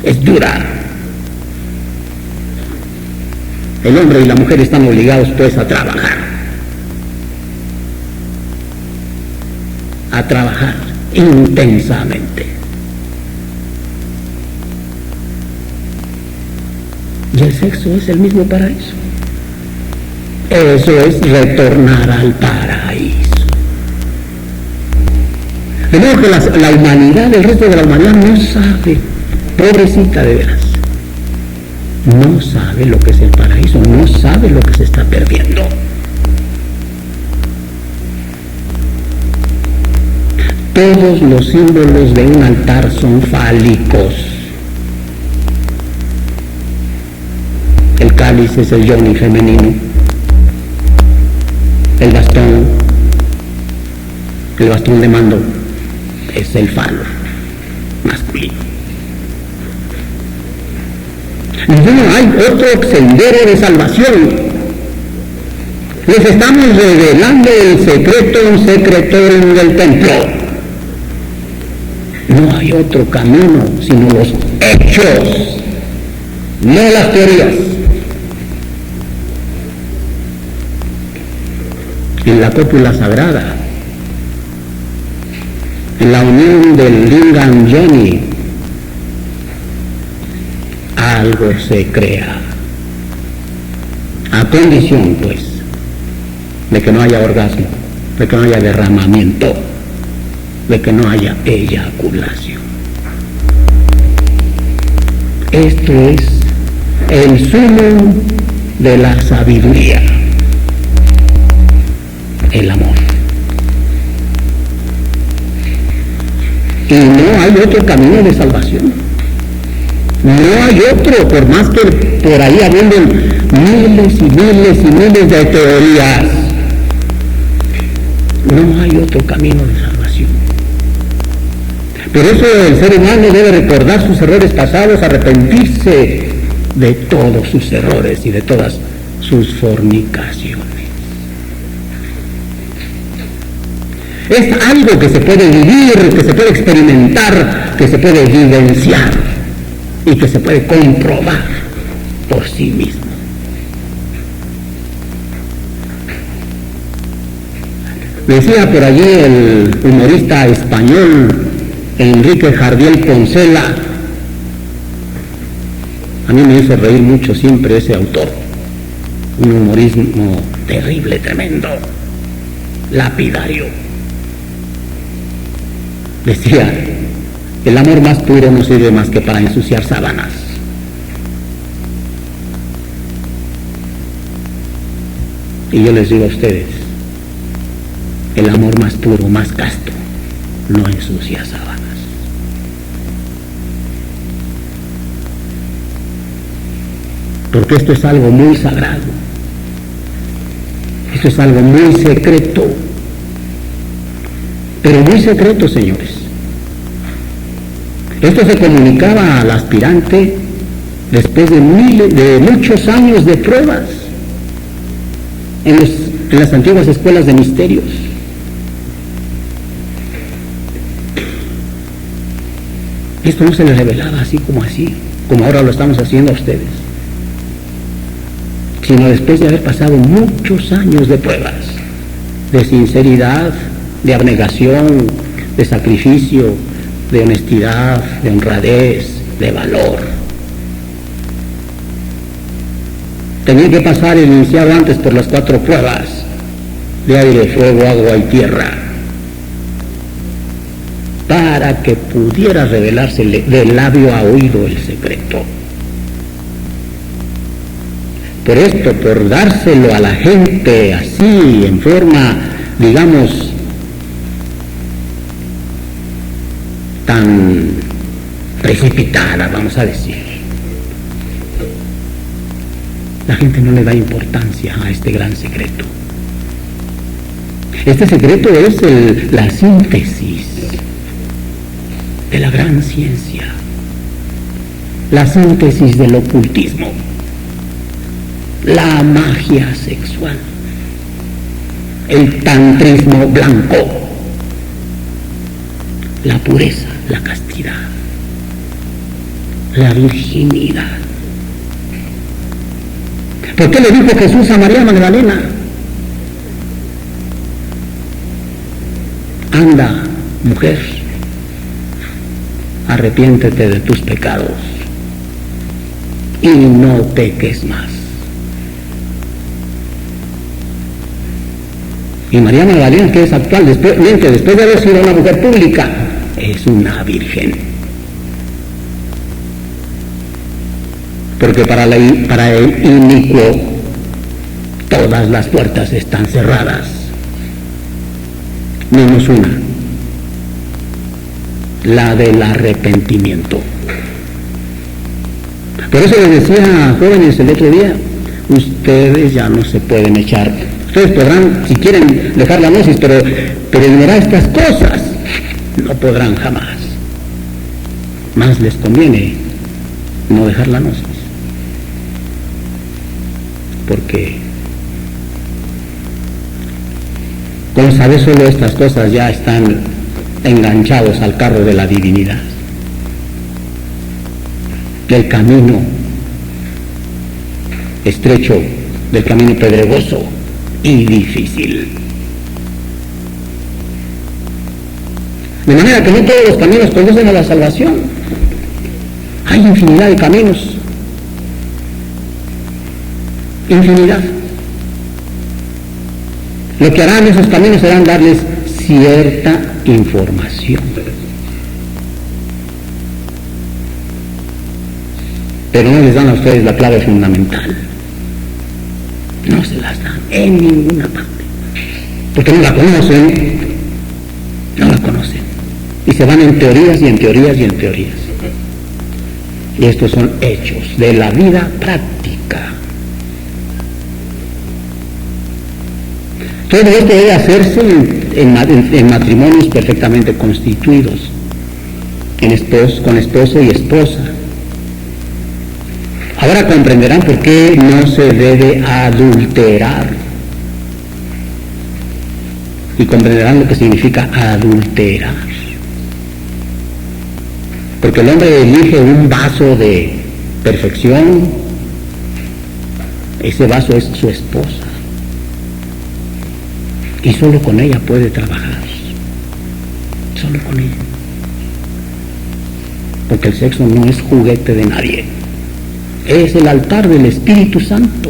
Es dura. El hombre y la mujer están obligados pues a trabajar intensamente. Y el sexo es el mismo paraíso. Eso es retornar al paraíso. De modo que la humanidad, el resto de la humanidad no sabe, pobrecita de veras, no sabe lo que es el paraíso, no sabe lo que se está perdiendo. Todos los símbolos de un altar son fálicos. El cáliz es el yoni femenino, el bastón de mando es el falo masculino. No hay otro sendero de salvación. Les estamos revelando el secreto secretorum del templo. No hay otro camino sino los hechos, no las teorías. En la cópula sagrada, en la unión del lingam yoni, algo se crea, a condición pues de que no haya orgasmo, de que no haya derramamiento, de que no haya eyaculación. Esto es el sumo de la sabiduría, el amor. Y no hay otro camino de salvación. No hay otro, por más que por ahí habiendo miles y miles y miles de teorías. No hay otro camino de salvación. Por eso el ser humano debe recordar sus errores pasados, arrepentirse de todos sus errores y de todas sus fornicaciones. Es algo que se puede vivir, que se puede experimentar, que se puede vivenciar y que se puede comprobar por sí mismo. Decía por allí el humorista español Enrique Jardiel Poncela, a mí me hizo reír mucho siempre ese autor, un humorismo terrible, tremendo, lapidario. Decía, el amor más puro no sirve más que para ensuciar sábanas. Y yo les digo a ustedes, el amor más puro, más casto, no ensucia sábanas. Porque esto es algo muy sagrado. Esto es algo muy secreto. Pero muy secreto, señores. Esto se comunicaba al aspirante después de muchos años de pruebas en las antiguas escuelas de misterios. Esto no se les revelaba así, como ahora lo estamos haciendo a ustedes, sino después de haber pasado muchos años de pruebas, de sinceridad, de abnegación, de sacrificio, de honestidad, de honradez, de valor. Tenían que pasar el iniciado antes por las 4 pruebas de aire, fuego, agua y tierra, para que pudiera revelarse de labio a oído el secreto. Por esto, por dárselo a la gente así, en forma, digamos, tan precipitada, vamos a decir, la gente no le da importancia a este gran secreto. Este secreto es la síntesis de la gran ciencia, la síntesis del ocultismo, la magia sexual, el tantrismo blanco, la pureza, la castidad, la virginidad. ¿Por qué le dijo Jesús a María Magdalena? Anda, mujer, arrepiéntete de tus pecados y no peques más. Y María Magdalena, que es actual, después de haber sido una mujer pública, es una virgen. Porque para el inicuo todas las puertas están cerradas, menos una, la del arrepentimiento. Por eso les decía a jóvenes el otro día, ustedes ya no se pueden echar. Ustedes podrán, si quieren, dejar la gnosis, pero ignorar estas cosas no podrán jamás. Más les conviene no dejar la gnosis, porque con saber solo estas cosas ya están enganchados al carro de la divinidad, del camino estrecho, del camino pedregoso y difícil. De manera que no todos los caminos conducen a la salvación. Hay infinidad de caminos. Infinidad. Lo que harán esos caminos serán darles cierta información. Pero no les dan a ustedes la clave fundamental. No se las dan en ninguna parte. Porque no la conocen. No la conocen. Y se van en teorías y en teorías y en teorías. Y estos son hechos de la vida práctica. Todo esto debe hacerse en matrimonios perfectamente constituidos, con esposo y esposa. Ahora comprenderán por qué no se debe adulterar. Y comprenderán lo que significa adulterar. Porque el hombre elige un vaso de perfección. Ese vaso es su esposa. Y solo con ella puede trabajar. Solo con ella. Porque el sexo no es juguete de nadie. Es el altar del Espíritu Santo.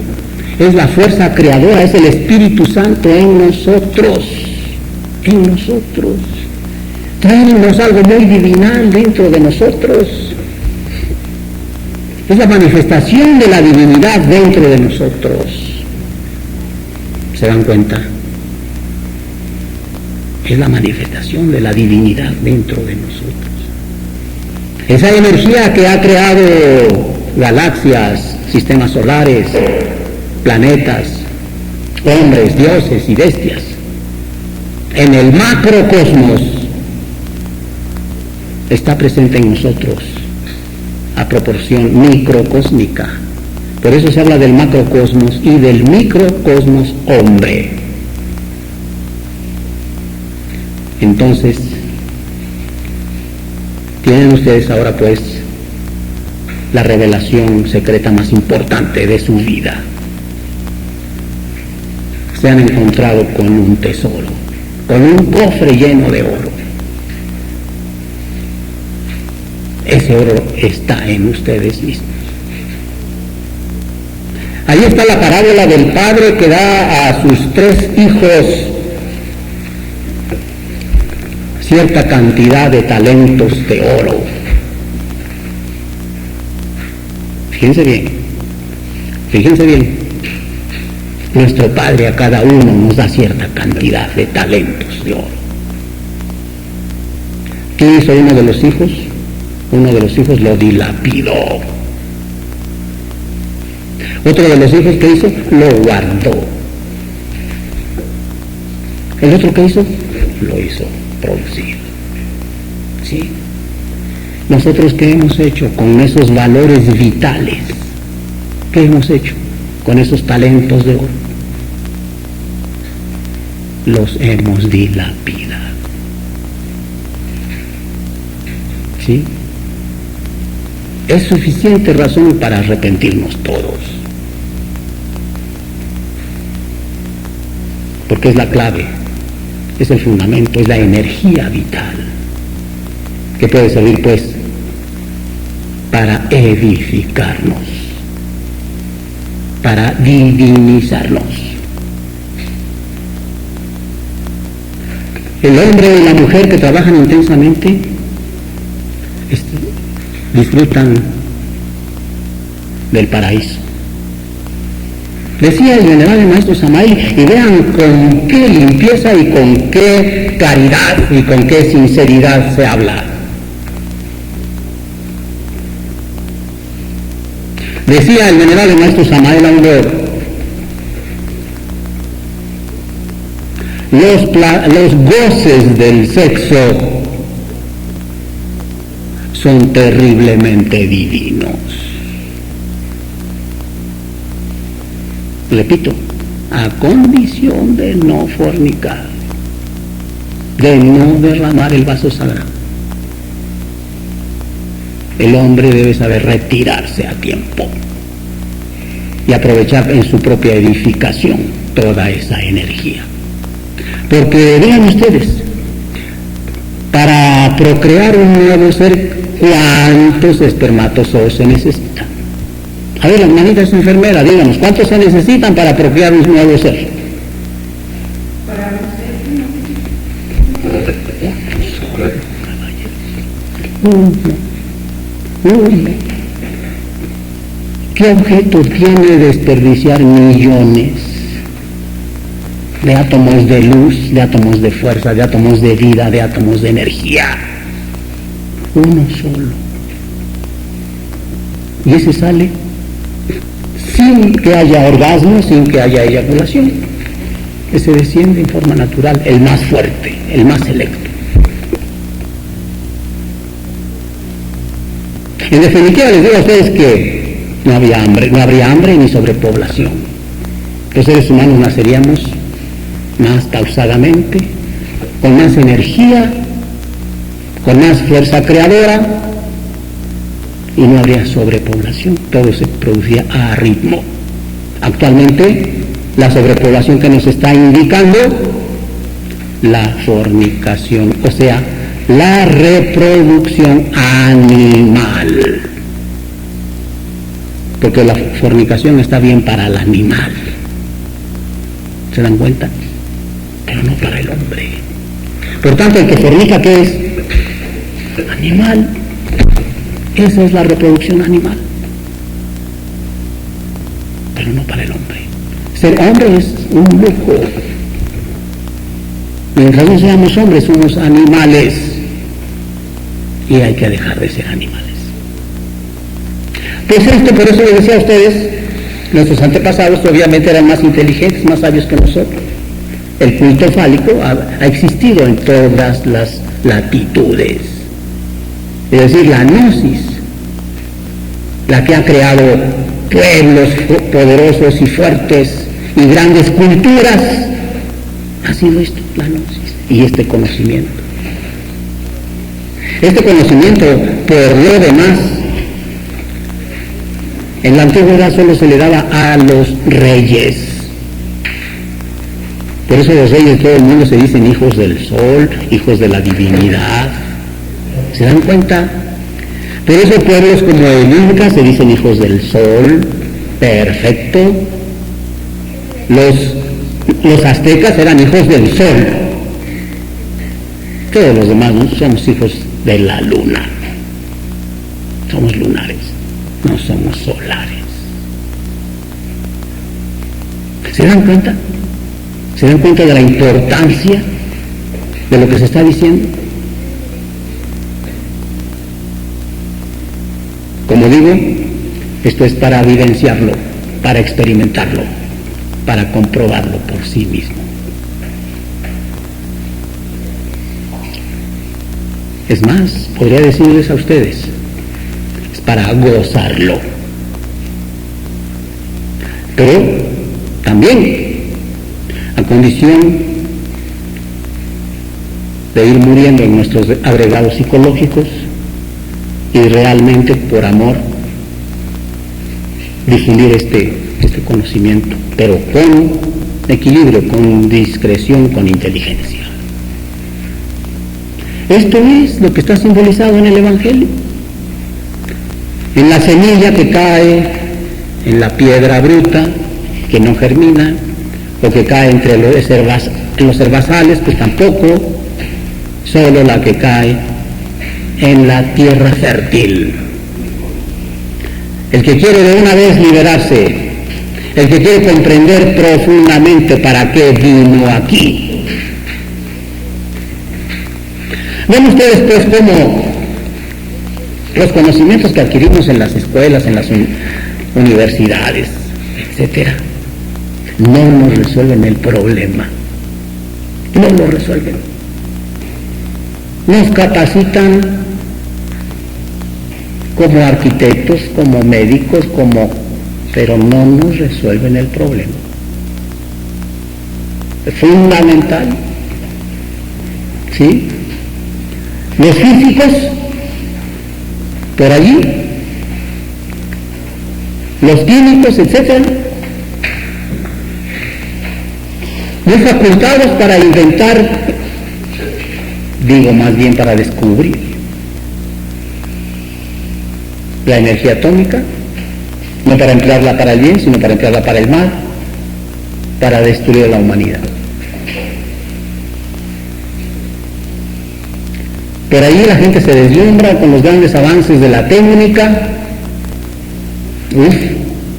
Es la fuerza creadora, es el Espíritu Santo en nosotros. En nosotros. Traemos algo muy divinal dentro de nosotros. Es la manifestación de la divinidad dentro de nosotros. ¿Se dan cuenta? Es la manifestación de la divinidad dentro de nosotros. Esa energía que ha creado galaxias, sistemas solares, planetas, hombres, dioses y bestias, en el macrocosmos, está presente en nosotros a proporción microcósmica. Por eso se habla del macrocosmos y del microcosmos hombre. Entonces, Tienen ustedes ahora pues la revelación secreta más importante de su vida. Se han encontrado con un tesoro, con un cofre lleno de oro. Ese oro está en ustedes mismos. Ahí está la parábola del padre que da a sus 3 hijos cierta cantidad de talentos de oro. Fíjense bien. Nuestro Padre a cada uno nos da cierta cantidad de talentos de oro. ¿Qué hizo uno de los hijos? Uno de los hijos lo dilapidó. Otro de los hijos, ¿qué hizo? Lo guardó. ¿El otro qué hizo? Lo hizo producir. ¿Sí? Nosotros, ¿qué hemos hecho con esos valores vitales? ¿Qué hemos hecho con esos talentos de oro? Los hemos dilapidado. ¿Sí? Es suficiente razón para arrepentirnos todos. Porque es la clave, es el fundamento, es la energía vital que puede servir pues para edificarnos, para divinizarnos. El hombre y la mujer que trabajan intensamente disfrutan del paraíso. Decía el venerable maestro Samael, y vean con qué limpieza y con qué caridad y con qué sinceridad se habla. Decía el venerable maestro Samael Aulor, los goces del sexo son terriblemente divinos. Repito, a condición de no fornicar, de no derramar el vaso sagrado. El hombre debe saber retirarse a tiempo y aprovechar en su propia edificación toda esa energía. Porque vean ustedes, para procrear un nuevo ser, ¿cuántos espermatozoides se necesitan? A ver, las manitas enfermeras, díganos, ¿cuántos se necesitan para procrear un nuevo ser? Uno. ¿Qué objeto tiene desperdiciar millones de átomos de luz, de átomos de fuerza, de átomos de vida, de átomos de energía? Uno solo. Y ese sale sin que haya orgasmo, sin que haya eyaculación. Ese desciende en forma natural, el más fuerte, el más selecto. En definitiva les digo a ustedes que no habría hambre ni sobrepoblación. Los seres humanos naceríamos más pausadamente, con más energía, con más fuerza creadora, y no habría sobrepoblación. Todo se producía a ritmo. Actualmente la sobrepoblación que nos está indicando la fornicación, o sea, la reproducción animal, porque la fornicación está bien para el animal, ¿se dan cuenta? Pero no para el hombre. Por tanto, el que fornica, ¿qué es? Animal. Esa es la reproducción animal, pero no para el hombre. Ser hombre es un lujo. Mientras no seamos hombres, somos animales, y hay que dejar de ser animales. Pues esto, por eso les decía a ustedes, nuestros antepasados obviamente eran más inteligentes, más sabios que nosotros. El culto fálico ha existido en todas las latitudes. Es decir, la gnosis, la que ha creado pueblos poderosos y fuertes y grandes culturas, ha sido esto, la gnosis y este conocimiento. Este conocimiento, por lo demás, en la antigüedad solo se le daba a los reyes. Por eso los reyes de todo el mundo se dicen hijos del sol, hijos de la divinidad. ¿Se dan cuenta? Por eso pueblos como el Inca se dicen hijos del sol, perfecto. Los aztecas eran hijos del sol. Todos los demás no somos hijos de la luna. Somos lunares, no somos solares. ¿Se dan cuenta? ¿Se dan cuenta de la importancia de lo que se está diciendo? Como digo, esto es para vivenciarlo, para experimentarlo, para comprobarlo por sí mismo. Es más, podría decirles a ustedes, es para gozarlo. Pero también a condición de ir muriendo en nuestros agregados psicológicos y realmente por amor difundir este conocimiento, pero con equilibrio, con discreción, con inteligencia. Esto es lo que está simbolizado en el Evangelio. En la semilla que cae en la piedra bruta, que no germina, o que cae entre los herbazales, pues tampoco, solo la que cae en la tierra fértil. El que quiere de una vez liberarse, el que quiere comprender profundamente para qué vino aquí. Ven ustedes pues cómo los conocimientos que adquirimos en las escuelas, en las universidades, etcétera, no nos resuelven el problema. No lo resuelven. Nos capacitan como arquitectos, como médicos, pero no nos resuelven el problema. Es fundamental. ¿Sí? Los físicos, por allí, los químicos, etc., muy facultados para inventar, digo más bien para descubrir la energía atómica, no para emplearla para el bien, sino para emplearla para el mal, para destruir a la humanidad. Por ahí la gente se deslumbra con los grandes avances de la técnica.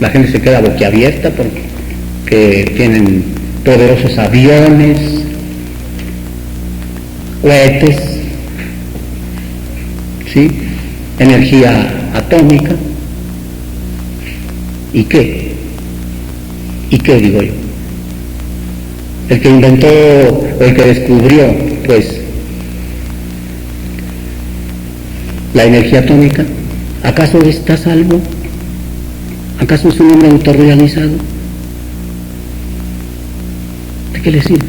La gente se queda boquiabierta porque tienen poderosos aviones, cohetes, ¿sí? Energía atómica. ¿Y qué? ¿Y qué digo yo? El que inventó o el que descubrió, pues, la energía atómica, ¿acaso está a salvo? ¿Acaso es un hombre autorrealizado? ¿De qué le sirve?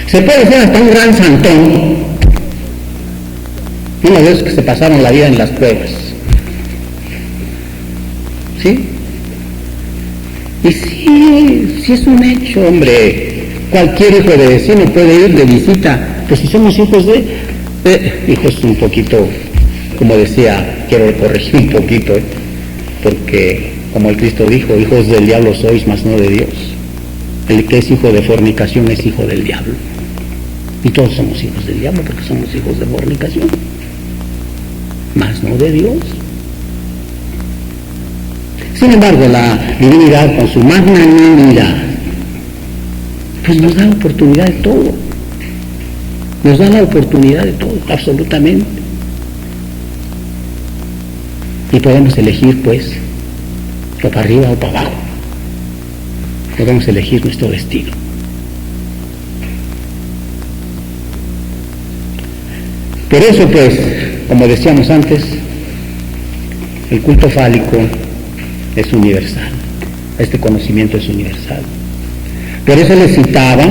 Se puede ser hasta un gran santón, uno de esos que se pasaron la vida en las cuevas, ¿sí? Y sí es un hecho, hombre. Cualquier hijo de vecino puede ir de visita, pues si somos hijos hijos un poquito, como decía, quiero corregir un poquito, porque como el Cristo dijo, hijos del diablo sois, mas no de Dios. El que es hijo de fornicación es hijo del diablo. Y todos somos hijos del diablo porque somos hijos de fornicación, mas no de Dios. Sin embargo, la divinidad con su magnanimidad, pues nos da oportunidad de todo. Nos da la oportunidad de todo, absolutamente. Y podemos elegir, pues, o para arriba o para abajo. Podemos elegir nuestro destino. Por eso, pues, como decíamos antes, el culto fálico es universal. Este conocimiento es universal. Por eso les citaba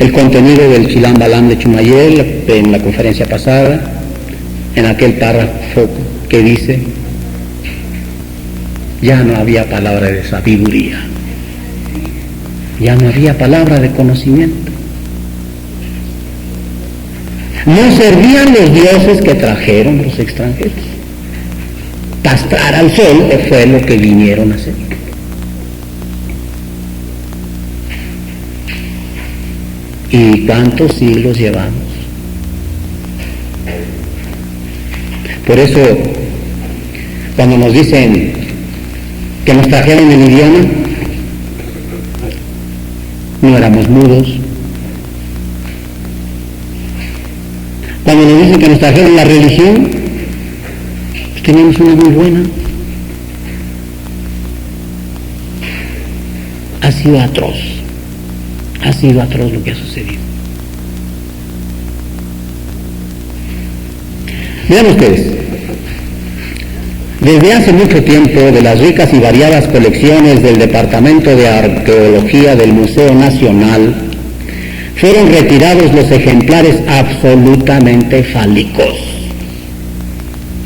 el contenido del Chilam Balam de Chumayel en la conferencia pasada, en aquel párrafo que dice, ya no había palabra de sabiduría, ya no había palabra de conocimiento. No servían los dioses que trajeron los extranjeros. Castrar al sol fue lo que vinieron a hacer. ¿Y cuántos siglos llevamos? Por eso, cuando nos dicen que nos trajeron el idioma, no éramos mudos. Cuando nos dicen que nos trajeron la religión, pues teníamos una muy buena. Ha sido atroz lo que ha sucedido. Vean ustedes, desde hace mucho tiempo, de las ricas y variadas colecciones del Departamento de Arqueología del Museo Nacional, fueron retirados los ejemplares absolutamente fálicos.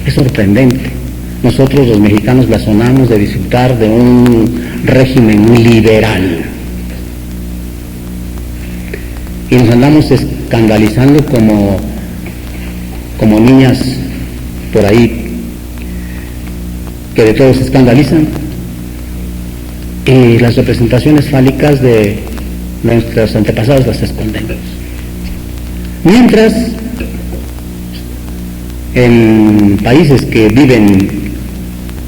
Es sorprendente. Nosotros los mexicanos blasonamos de disfrutar de un régimen liberal. Y nos andamos escandalizando como niñas por ahí, que de todo se escandalizan. Y las representaciones fálicas de nuestros antepasados las escondemos. Mientras, en países que viven,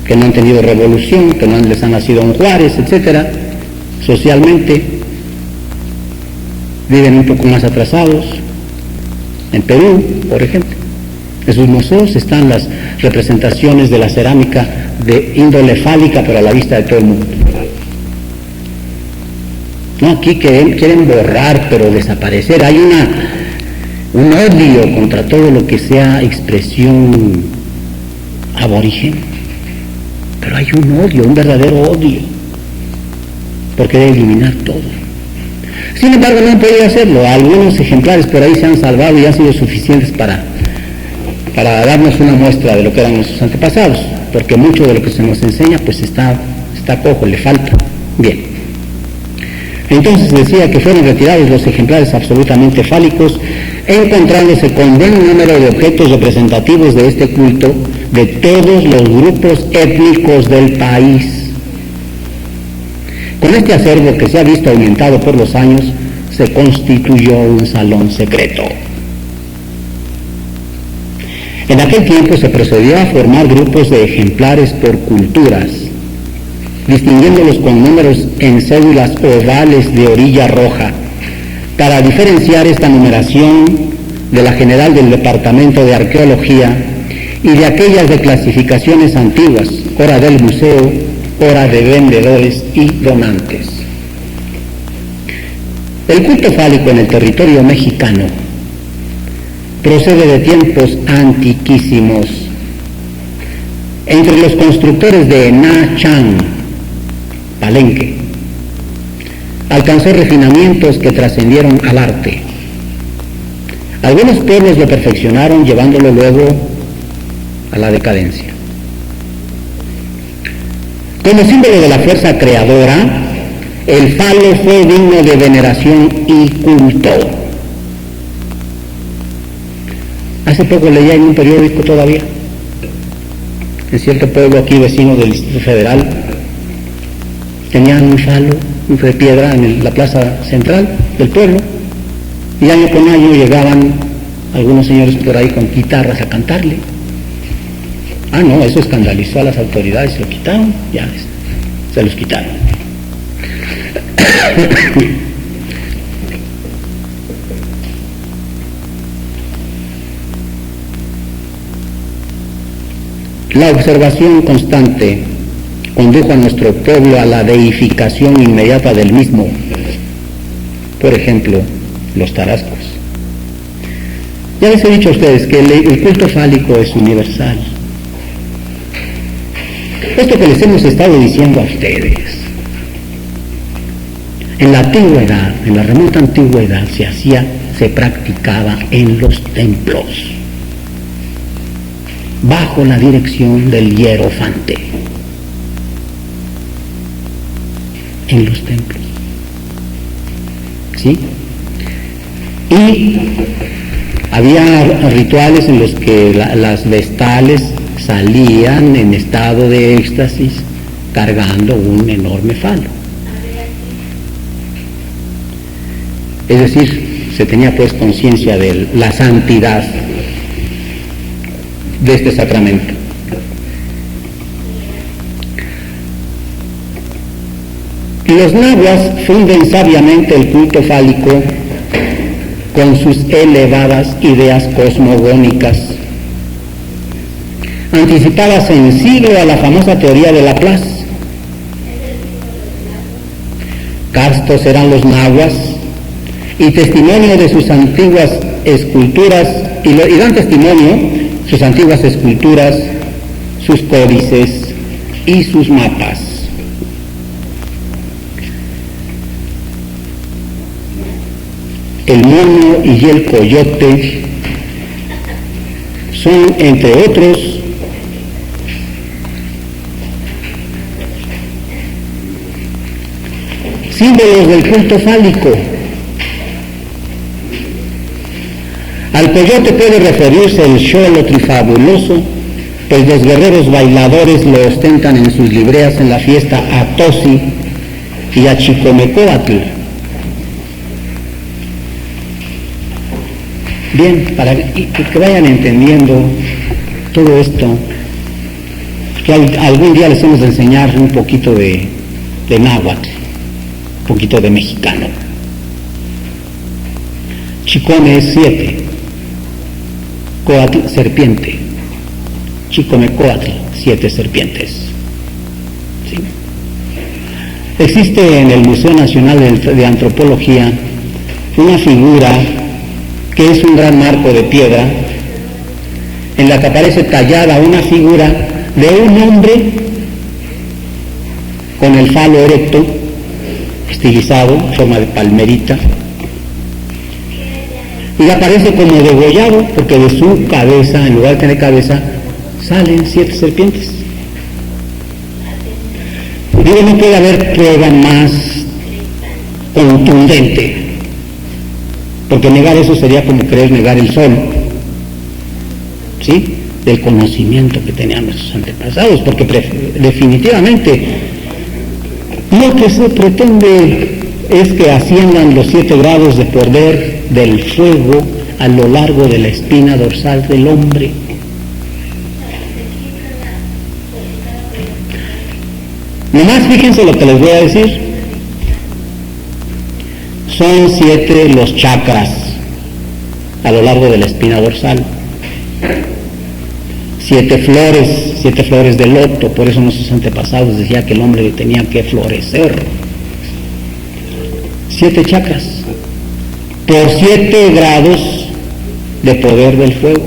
que no han tenido revolución, que no les han nacido un Juárez, etcétera, socialmente viven un poco más atrasados. En Perú, por ejemplo, en sus museos están las representaciones de la cerámica de índole fálica, pero a la vista de todo el mundo. No, aquí quieren borrar, pero desaparecer. Hay un odio contra todo lo que sea expresión aborigen. Pero hay un odio, un verdadero odio, porque debe eliminar todo. Sin embargo, no han podido hacerlo. Algunos ejemplares por ahí se han salvado y han sido suficientes para darnos una muestra de lo que eran nuestros antepasados, porque mucho de lo que se nos enseña pues está cojo, le falta. Bien. Entonces decía que fueron retirados los ejemplares absolutamente fálicos, encontrándose con buen número de objetos representativos de este culto de todos los grupos étnicos del país. Con este acervo que se ha visto aumentado por los años, se constituyó un salón secreto. En aquel tiempo se procedió a formar grupos de ejemplares por culturas, distinguiéndolos con números en cédulas ovales de orilla roja, para diferenciar esta numeración de la general del Departamento de Arqueología y de aquellas de clasificaciones antiguas, ora del museo, ora de vendedores y donantes. El culto fálico en el territorio mexicano procede de tiempos antiquísimos. Entre los constructores de Nachán, Palenque, alcanzó refinamientos que trascendieron al arte. Algunos pueblos lo perfeccionaron, llevándolo luego a la decadencia. Como símbolo de la fuerza creadora, el falo fue digno de veneración y culto. Hace poco leía en un periódico todavía, en cierto pueblo aquí vecino del Distrito Federal, tenían un falo de piedra en la plaza central del pueblo, y año con año llegaban algunos señores por ahí con guitarras a cantarle. Ah, no, eso escandalizó a las autoridades, se lo quitaron, ya se los quitaron. La observación constante condujo a nuestro pueblo a la deificación inmediata del mismo. Por ejemplo, los tarascos. Ya les he dicho a ustedes que el culto fálico es universal. Esto que les hemos estado diciendo a ustedes En la antigüedad, en la remota antigüedad, se practicaba en los templos, bajo la dirección del hierofante. En los templos. ¿Sí? Y había rituales en los que las vestales salían en estado de éxtasis cargando un enorme falo. Es decir, se tenía pues conciencia de la santidad de este sacramento. Los nahuas funden sabiamente el culto fálico con sus elevadas ideas cosmogónicas, anticipadas en siglo a la famosa teoría de Laplace. Castos eran los nahuas y testimonio de sus antiguas esculturas, y dan testimonio sus antiguas esculturas, sus códices y sus mapas. El mono y el coyote son, entre otros, símbolos del culto fálico. Al coyote puede referirse el xolotl fabuloso, pues los guerreros bailadores lo ostentan en sus libreas en la fiesta a Tosi y a Chicomecoatl. Bien, para que vayan entendiendo todo esto, que algún día les hemos de enseñar un poquito de náhuatl, un poquito de mexicano. Chicome es 7, Coatl, serpiente, Chicomecoatl, 7 serpientes. ¿Sí? Existe en el Museo Nacional de Antropología una figura que es un gran marco de piedra, en la que aparece tallada una figura de un hombre con el falo erecto, estilizado, en forma de palmerita, y aparece como degollado, porque de su cabeza, en lugar de tener cabeza, salen 7 serpientes. Digo, no puede haber prueba más contundente, porque negar eso sería como querer negar el sol, ¿sí?, del conocimiento que tenían nuestros antepasados, porque definitivamente lo que se pretende es que asciendan los 7 grados de poder del fuego a lo largo de la espina dorsal del hombre. Nomás fíjense lo que les voy a decir. Son 7 los chakras a lo largo de la espina dorsal. 7 flores de loto. Por eso nuestros antepasados decían que el hombre tenía que florecer. 7 chakras por 7 grados de poder del fuego.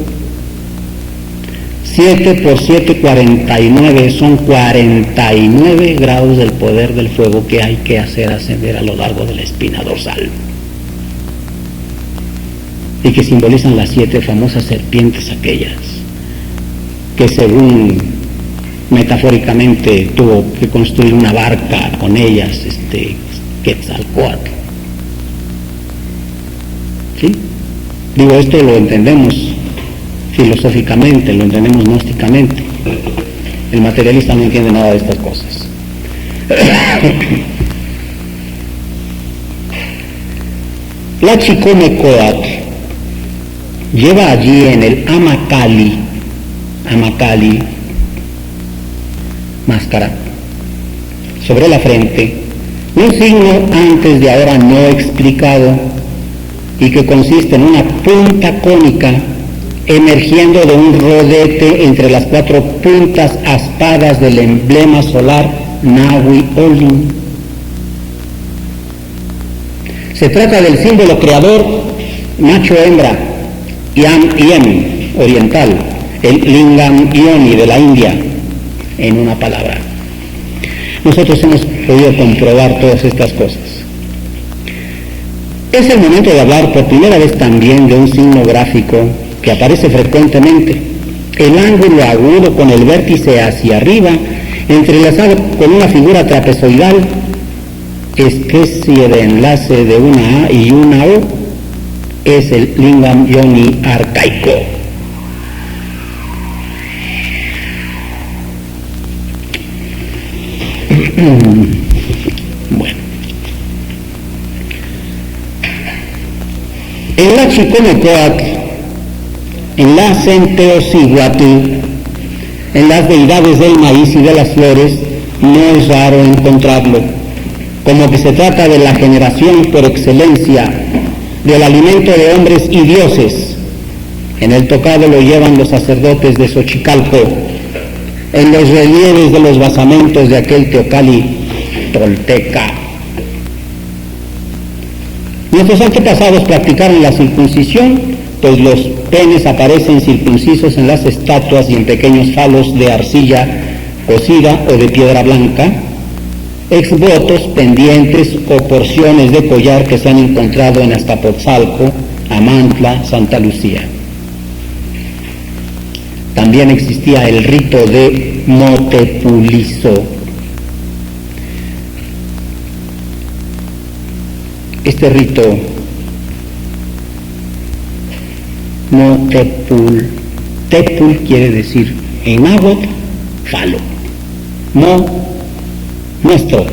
7 por 7, 49, son 49 grados del poder del fuego que hay que hacer ascender a lo largo de la espina dorsal, y que simbolizan las 7 famosas serpientes aquellas que, según metafóricamente tuvo que construir una barca con ellas Quetzalcóatl. ¿Sí? Digo, esto lo entendemos filosóficamente, lo entendemos gnósticamente. El materialista no entiende nada de estas cosas. La Chicomecoatl lleva allí en el Amacali, máscara, sobre la frente, un signo antes de ahora no explicado, y que consiste en una punta cónica emergiendo de un rodete entre las 4 puntas aspadas del emblema solar Nahui Olin. Se trata del símbolo creador macho-hembra, Yam oriental, el Lingam Yoni de la India, en una palabra. Nosotros hemos podido comprobar todas estas cosas. Es el momento de hablar por primera vez también de un signo gráfico que aparece frecuentemente: el ángulo agudo con el vértice hacia arriba, entrelazado con una figura trapezoidal, especie de enlace de una A y una O, es el lingam yoni arcaico. Bueno, en la Chiconecoatl, en la Centeocihuatl, en las deidades del maíz y de las flores, no es raro encontrarlo, como que se trata de la generación por excelencia del alimento de hombres y dioses. En el tocado lo llevan los sacerdotes de Xochicalco, en los relieves de los basamentos de aquel teocalli tolteca. Nuestros antepasados practicaron la circuncisión, pues los penes aparecen circuncisos en las estatuas y en pequeños falos de arcilla cocida o de piedra blanca, exvotos, pendientes o porciones de collar que se han encontrado en Azcapotzalco, Amantla, Santa Lucía. También existía el rito de motepulizo. Este rito, motepul, tepul quiere decir en náhuatl falo, mo, nuestro,